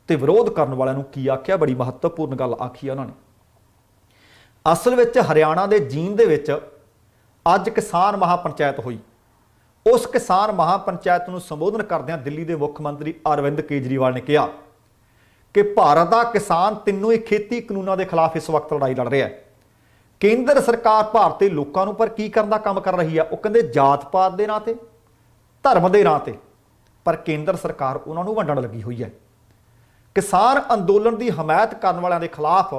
ਤੇ ਵਿਰੋਧ ਕਰਨ ਵਾਲਿਆਂ ਨੂੰ ਕੀ ਆਖਿਆ, ਬੜੀ ਮਹੱਤਵਪੂਰਨ ਗੱਲ ਆਖੀ ਹੈ ਉਹਨਾਂ ਨੇ। ਅਸਲ ਵਿੱਚ ਹਰਿਆਣਾ ਦੇ ਜੀਂਦ ਦੇ ਵਿੱਚ ਅੱਜ ਕਿਸਾਨ ਮਹਾਪੰਚਾਇਤ ਹੋਈ। ਉਸ ਕਿਸਾਨ ਮਹਾਪੰਚਾਇਤ ਨੂੰ ਸੰਬੋਧਨ ਕਰਦਿਆਂ ਦਿੱਲੀ ਦੇ ਮੁੱਖ ਮੰਤਰੀ ਅਰਵਿੰਦ ਕੇਜਰੀਵਾਲ ਨੇ ਕਿਹਾ ਕਿ ਭਾਰਤ ਦਾ ਕਿਸਾਨ ਤਿੰਨੋਂ ਹੀ ਖੇਤੀ ਕਾਨੂੰਨਾਂ ਦੇ ਖਿਲਾਫ ਇਸ ਵਕਤ ਲੜਾਈ ਲੜ ਰਿਹਾ ਹੈ। ਕੇਂਦਰ ਸਰਕਾਰ ਭਾਰਤੀ ਲੋਕਾਂ ਨੂੰ ਪਰ ਕੀ ਕਰਨ ਦਾ ਕੰਮ ਕਰ ਰਹੀ ਆ? ਉਹ ਕਹਿੰਦੇ ਜਾਤ ਪਾਤ ਦੇ ਨਾਂ ਤੇ, ਧਰਮ ਦੇ ਨਾਂ ਤੇ, ਪਰ ਕੇਂਦਰ ਸਰਕਾਰ ਉਹਨਾਂ ਨੂੰ ਵੰਡਣ ਲੱਗੀ ਹੋਈ ਹੈ। ਕਿਸਾਨ ਅੰਦੋਲਨ ਦੀ ਹਮਾਇਤ ਕਰਨ ਵਾਲਿਆਂ ਦੇ ਖਿਲਾਫ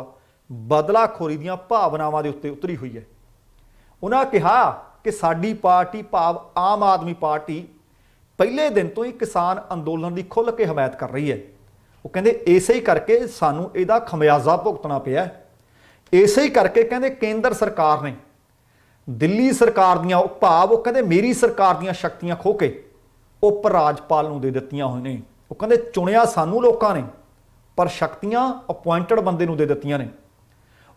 ਬਦਲਾਖੋਰੀ ਦੀਆਂ ਭਾਵਨਾਵਾਂ ਦੇ ਉੱਤੇ ਉਤਰੀ ਹੋਈ ਹੈ। ਉਹਨਾਂ ਕਿਹਾ ਕਿ ਸਾਡੀ ਪਾਰਟੀ ਭਾਵ ਆਮ ਆਦਮੀ ਪਾਰਟੀ ਪਹਿਲੇ ਦਿਨ ਤੋਂ ਹੀ ਕਿਸਾਨ ਅੰਦੋਲਨ ਦੀ ਖੁੱਲ੍ਹ ਕੇ ਹਮਾਇਤ ਕਰ ਰਹੀ ਹੈ। ਉਹ ਕਹਿੰਦੇ ਇਸੇ ਹੀ ਕਰਕੇ ਸਾਨੂੰ ਇਹਦਾ ਖਮਿਆਜ਼ਾ ਭੁਗਤਣਾ ਪਿਆ। ਇਸੇ ਹੀ ਕਰਕੇ ਕਹਿੰਦੇ ਕੇਂਦਰ ਸਰਕਾਰ ਨੇ ਦਿੱਲੀ ਸਰਕਾਰ ਦੀਆਂ ਉਹ ਕਹਿੰਦੇ ਮੇਰੀ ਸਰਕਾਰ ਦੀਆਂ ਸ਼ਕਤੀਆਂ ਖੋਹ ਕੇ ਉਪ ਰਾਜਪਾਲ ਨੂੰ ਦੇ ਦਿੱਤੀਆਂ ਹੋਈਆਂ ਨੇ। ਉਹ ਕਹਿੰਦੇ ਚੁਣਿਆ ਸਾਨੂੰ ਲੋਕਾਂ ਨੇ, पर शक्तियां अपॉइंटेड बंदे नूं दे दित्तियां ने।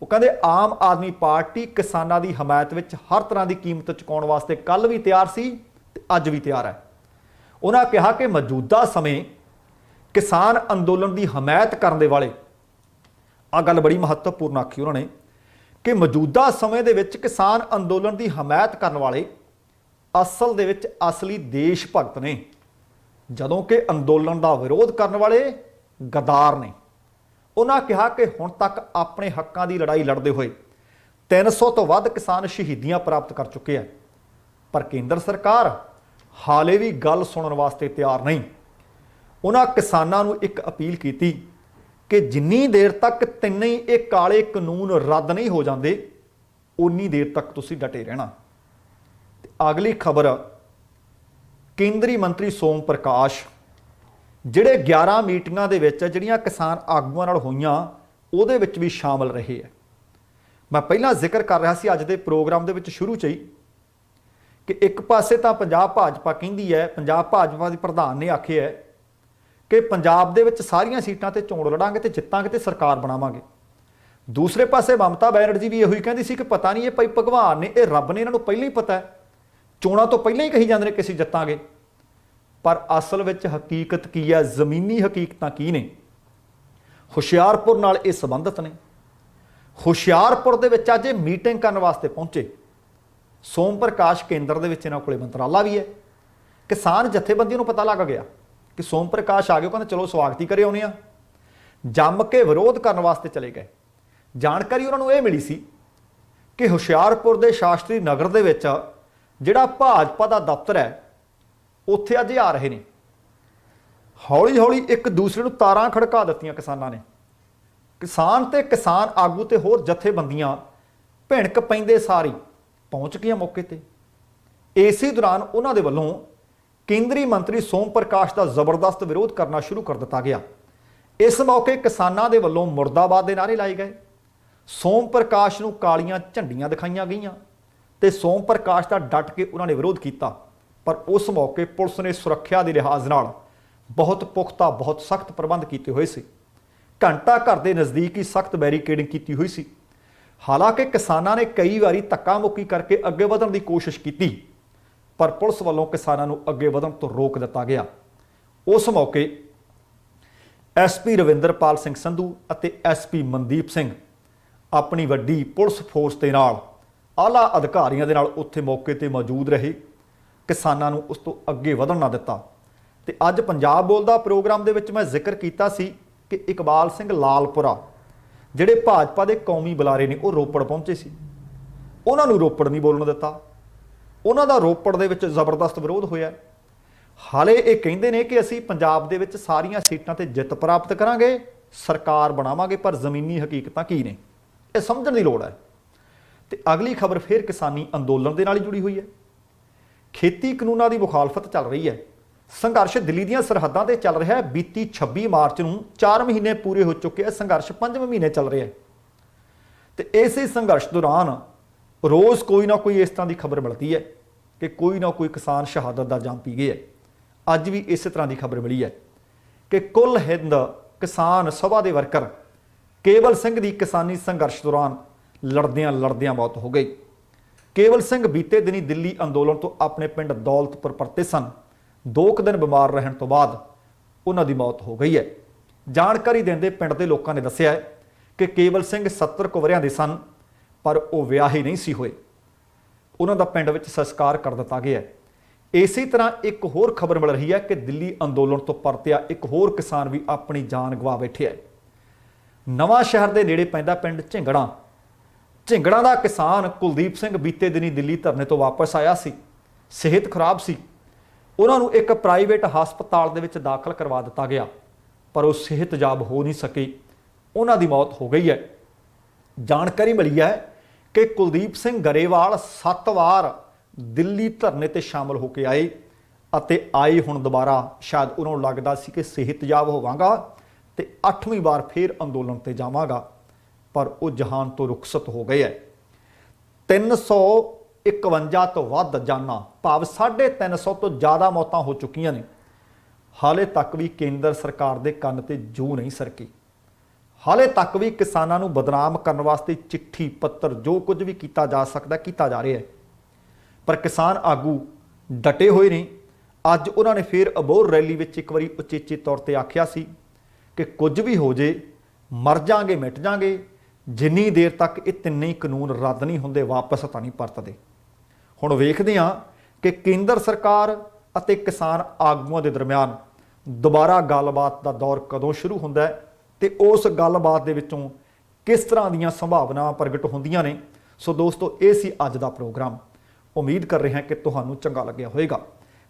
वो कहते आम आदमी पार्टी किसानां दी हमायत विच हर तरह की कीमत चुकाउण वास्ते कल भी तैयार सी ते अज भी तैयार है। उन्होंने कहा कि मौजूदा समय किसान अंदोलन की हमायत करने वाले, आ गल बड़ी महत्वपूर्ण आखी उन्होंने कि मौजूदा समय दे विच किसान अंदोलन की हमायत करने वाले असल दे विच असली देश भगत ने, जदों कि अंदोलन का विरोध करने वाले गद्दार ने। उन्होंने कहा कि हुण तक अपने हकों की लड़ाई लड़ते हुए 300 तो वध किसान शहीदियां प्राप्त कर चुके हैं, पर केंद्र सरकार हाले भी गल सुनने वास्ते तैयार नहीं। उन्होंने किसानों को एक अपील की कि जिन्नी देर तक तिन्ने ये काले कानून रद्द नहीं हो जाते उन्नी देर तक तुसीं डटे रहना। अगली खबर, केंद्रीय मंत्री सोम प्रकाश जिहड़े 11 मीटिंगां दे विच जिहड़ियां किसान आगूआं नाल होईयां उहदे विच भी शामिल रहे है। मैं पहला जिक्र कर रहा सी अज दे प्रोग्राम दे विच शुरू च ही कि एक पासे तो पंजाब भाजपा कहती है, पंजाब भाजपा के प्रधान ने आखे है कि पंजाब दे विच सारियां सीटां ते चोण लड़ांगे ते जित्तांगे ते सरकार बनावांगे। दूसरे पासे ममता बैनर्जी भी यही कहती सी कि पता नहीं ये भाई भगवान ने, ये रब ने इन्हां नूं पहले ही पता है, चोणां तो पहले ही कही जांदे ने कि असीं जित्तांगे। पर असल विच हकीकत की है, जमीनी हकीकतां की ने? हुशियारपुर नाल ये संबंधित ने। हुशियारपुर दे विच अज मीटिंग करने वास्ते पहुंचे सोम प्रकाश, केंद्र दे विच इन्हां कोले मंत्राला भी है। किसान जथेबंदियों नूं पता लग गया कि सोम प्रकाश आ गए, कहते चलो स्वागत ही करे आउने आ, जम के विरोध करने वास्ते चले गए। जानकारी उन्होंने ये मिली सी कि हुशियारपुर के शास्त्री नगर दे विच जिहड़ा भाजपा का दफ्तर है उत्थे अज आ रहे हैं। हौली हौली एक दूसरे नूं तारां खड़का दित्तियां किसानां ने। किसान ते किसान आगू ते होर जथेबंदियां भिणक पैंदे सारी पहुंच गई मौके ते। इसी दौरान उन्हां दे वल्लों केंद्रीय मंत्री सोम प्रकाश का जबरदस्त विरोध करना शुरू कर दिता गया। इस मौके किसानां दे वल्लों मुर्दाबाद के नारे लाए गए। सोम प्रकाश नूं कालियां झंडियां दिखाईयां गईयां ते सोम प्रकाश का डट के उन्होंने विरोध किया। पर उस मौके पुलिस ने सुरक्षा के लिहाज नाल बहुत पुख्ता, बहुत सख्त प्रबंध किए हुए सी। घंटा घर के नज़दीक ही सख्त बैरीकेडिंग की हुई सी। हालांकि किसानों ने कई बारी धक्का मुक्की करके अगे वधण की कोशिश की, पर पुलिस वालों किसानों को अगे वधण तो रोक दिता गया। उस मौके SP रविंदरपाल सिंह संधू और SP मनदीप सिंह अपनी वड्डी पुलिस फोर्स के नाल आला अधिकारियों के नाल उत्थे मौके ते मौजूद रहे, किसानों को उस तो अगे वधण ना दिता। ते अज पंजाब बोलदा प्रोग्राम दे विच मैं जिक्र किया सी कि इकबाल सिंह लालपुरा जिहड़े भाजपा के कौमी बुलारे ने, वो रोपड़ पहुंचे सी। उन्हां नूं रोपड़ नहीं बोलण दिता। उन्हां दा रोपड़ दे विच जबरदस्त विरोध होया। हाले ये कहंदे ने कि असीं पंजाब दे विच सारियां सीटां ते जित प्राप्त करांगे, सरकार बनावांगे, पर जमीनी हकीकतां की ने ये समझण दी लोड़ है। ते अगली खबर फिर किसानी अंदोलन दे नाल ही जुड़ी हुई है। खेती कानूनां की मुखालफत चल रही है। संघर्ष दिल्ली दीयां सरहदां ते चल रहा है। बीती 26 मार्च नूं 4 महीने पूरे हो चुके हैं, संघर्ष 5वें महीने चल रहा है। तो इस संघर्ष दौरान रोज़ कोई ना कोई इस तरह की खबर मिलती है कि कोई ना कोई किसान शहादत का जाम पी गए है। अज भी इस तरह की खबर मिली है कि कुल हिंद किसान सभा के वर्कर केवल सिंह की किसानी संघर्ष दौरान लड़दियां लड़दियां मौत हो गई। केवल सिंह बीते दिनी दिल्ली अंदोलन तो अपने पिंड दौलतपुर परते सन। 2 दिन बीमार रहने तो बाद उन्हां दी मौत हो गई है। जानकारी देंदे पिंड के लोगों ने दस्सिया है कि केवल सिंह 70 कुछ वरियां दे सन, पर वो विआहे नहीं सी होए। उन्हां दा पिंड विच संस्कार कर दिता गया है। इसी तरह एक होर खबर मिल रही है कि दिल्ली अंदोलन तो परतिया एक होर किसान भी अपनी जान गवा बैठे है। नवां शहर के नेड़े पैंदा पिंड झिंगड़ा का किसान कुलदीप सिंह बीते दिनी दिल्ली धरने तो वापस आया सी। सेहत खराब सी। उन्होंने एक प्राइवेट हस्पताल दे विच दाखिल करवा दिता गया, पर वो सेहतयाब हो नहीं सके, उन्हां दी मौत हो गई है। जानकारी मिली है कि कुलदीप सिंह गरेवाल 7 वार दिल्ली धरने ते शामिल होकर आए अते आए हुण दोबारा शायद उन्होंने लगदा सी कि सेहतयाब होवांगा ते 8वीं बार फिर अंदोलन ते जावांगा, पर वो जहान तो रुखसत हो गए है। 351 तो वध जाना, भाव 350 तो ज़्यादा मौतां हो चुकियां ने। हाले तक भी केंद्र सरकार के कन्न ते जू नहीं सरकी। ਹਾਲੇ ਤੱਕ ਵੀ ਕਿਸਾਨਾਂ ਨੂੰ ਬਦਨਾਮ ਕਰਨ ਵਾਸਤੇ ਚਿੱਠੀ ਪੱਤਰ ਜੋ ਕੁਝ ਵੀ ਕੀਤਾ ਜਾ ਸਕਦਾ ਕੀਤਾ ਜਾ ਰਿਹਾ ਹੈ। ਪਰ ਕਿਸਾਨ ਆਗੂ ਡਟੇ ਹੋਏ ਨੇ। ਅੱਜ ਉਹਨਾਂ ਨੇ ਫਿਰ ਅਬੋਹਰ ਰੈਲੀ ਵਿੱਚ ਇੱਕ ਵਾਰੀ ਉਚੇਚੇ ਤੌਰ ਤੇ ਆਖਿਆ ਸੀ ਕਿ ਕੁਝ ਵੀ ਹੋ ਜੇ, ਮਰ ਜਾਾਂਗੇ ਮਿਟ ਜਾਾਂਗੇ, ਜਿੰਨੀ ਦੇਰ ਤੱਕ ਇਹ ਤਿੰਨੇ ਹੀ ਕਾਨੂੰਨ ਰੱਦ ਨਹੀਂ ਹੁੰਦੇ ਵਾਪਸ ਤਾਂ ਨਹੀਂ ਪਰਤਦੇ। ਹੁਣ ਵੇਖਦੇ ਹਾਂ ਕਿ ਕੇਂਦਰ ਸਰਕਾਰ ਅਤੇ ਕਿਸਾਨ ਆਗੂਆਂ ਦੇ ਦਰਮਿਆਨ ਦੁਬਾਰਾ ਗੱਲਬਾਤ ਦਾ ਦੌਰ ਕਦੋਂ ਸ਼ੁਰੂ ਹੁੰਦਾ ਹੈ ਤੇ ਉਸ ਗੱਲਬਾਤ ਦੇ ਵਿੱਚੋਂ ਕਿਸ ਤਰ੍ਹਾਂ ਦੀਆਂ ਸੰਭਾਵਨਾਵਾਂ ਪ੍ਰਗਟ ਹੁੰਦੀਆਂ ਨੇ। ਸੋ ਦੋਸਤੋ, ਇਹ ਸੀ ਅੱਜ ਦਾ ਪ੍ਰੋਗਰਾਮ। ਉਮੀਦ ਕਰ ਰਿਹਾ ਕਿ ਤੁਹਾਨੂੰ ਚੰਗਾ ਲੱਗਿਆ ਹੋਵੇਗਾ।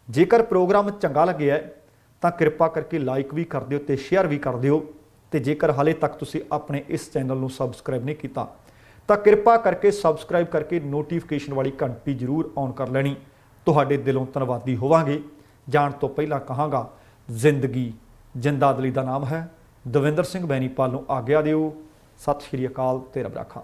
ਜੇਕਰ ਪ੍ਰੋਗਰਾਮ ਚੰਗਾ ਲੱਗਿਆ ਤਾਂ ਕਿਰਪਾ ਕਰਕੇ ਲਾਈਕ ਵੀ ਕਰ ਦਿਓ ਤੇ ਸ਼ੇਅਰ ਵੀ ਕਰ ਦਿਓ। ਤੇ ਜੇਕਰ ਹਾਲੇ ਤੱਕ ਤੁਸੀਂ ਆਪਣੇ ਇਸ ਚੈਨਲ ਨੂੰ ਸਬਸਕ੍ਰਾਈਬ ਨਹੀਂ ਕੀਤਾ ਤਾਂ ਕਿਰਪਾ ਕਰਕੇ ਸਬਸਕ੍ਰਾਈਬ ਕਰਕੇ ਨੋਟੀਫਿਕੇਸ਼ਨ ਵਾਲੀ ਘੰਟੀ ਜ਼ਰੂਰ ਔਨ ਕਰ ਲੈਣੀ। ਤੁਹਾਡੇ ਦਿਲੋਂ ਧੰਨਵਾਦੀ ਹੋਵਾਂਗੇ। ਜਾਣ ਤੋਂ ਪਹਿਲਾਂ ਕਹਾਂਗਾ, ਜ਼ਿੰਦਗੀ ਜਿੰਦਾਦਲੀ ਦਾ ਨਾਮ ਹੈ। ਦਵਿੰਦਰ ਸਿੰਘ ਬੈਨੀਪਾਲ ਨੂੰ ਆਗਿਆ ਦਿਓ। ਸਤਿ ਸ਼੍ਰੀ ਅਕਾਲ ਤੇ ਰੱਬ ਰਾਖਾ।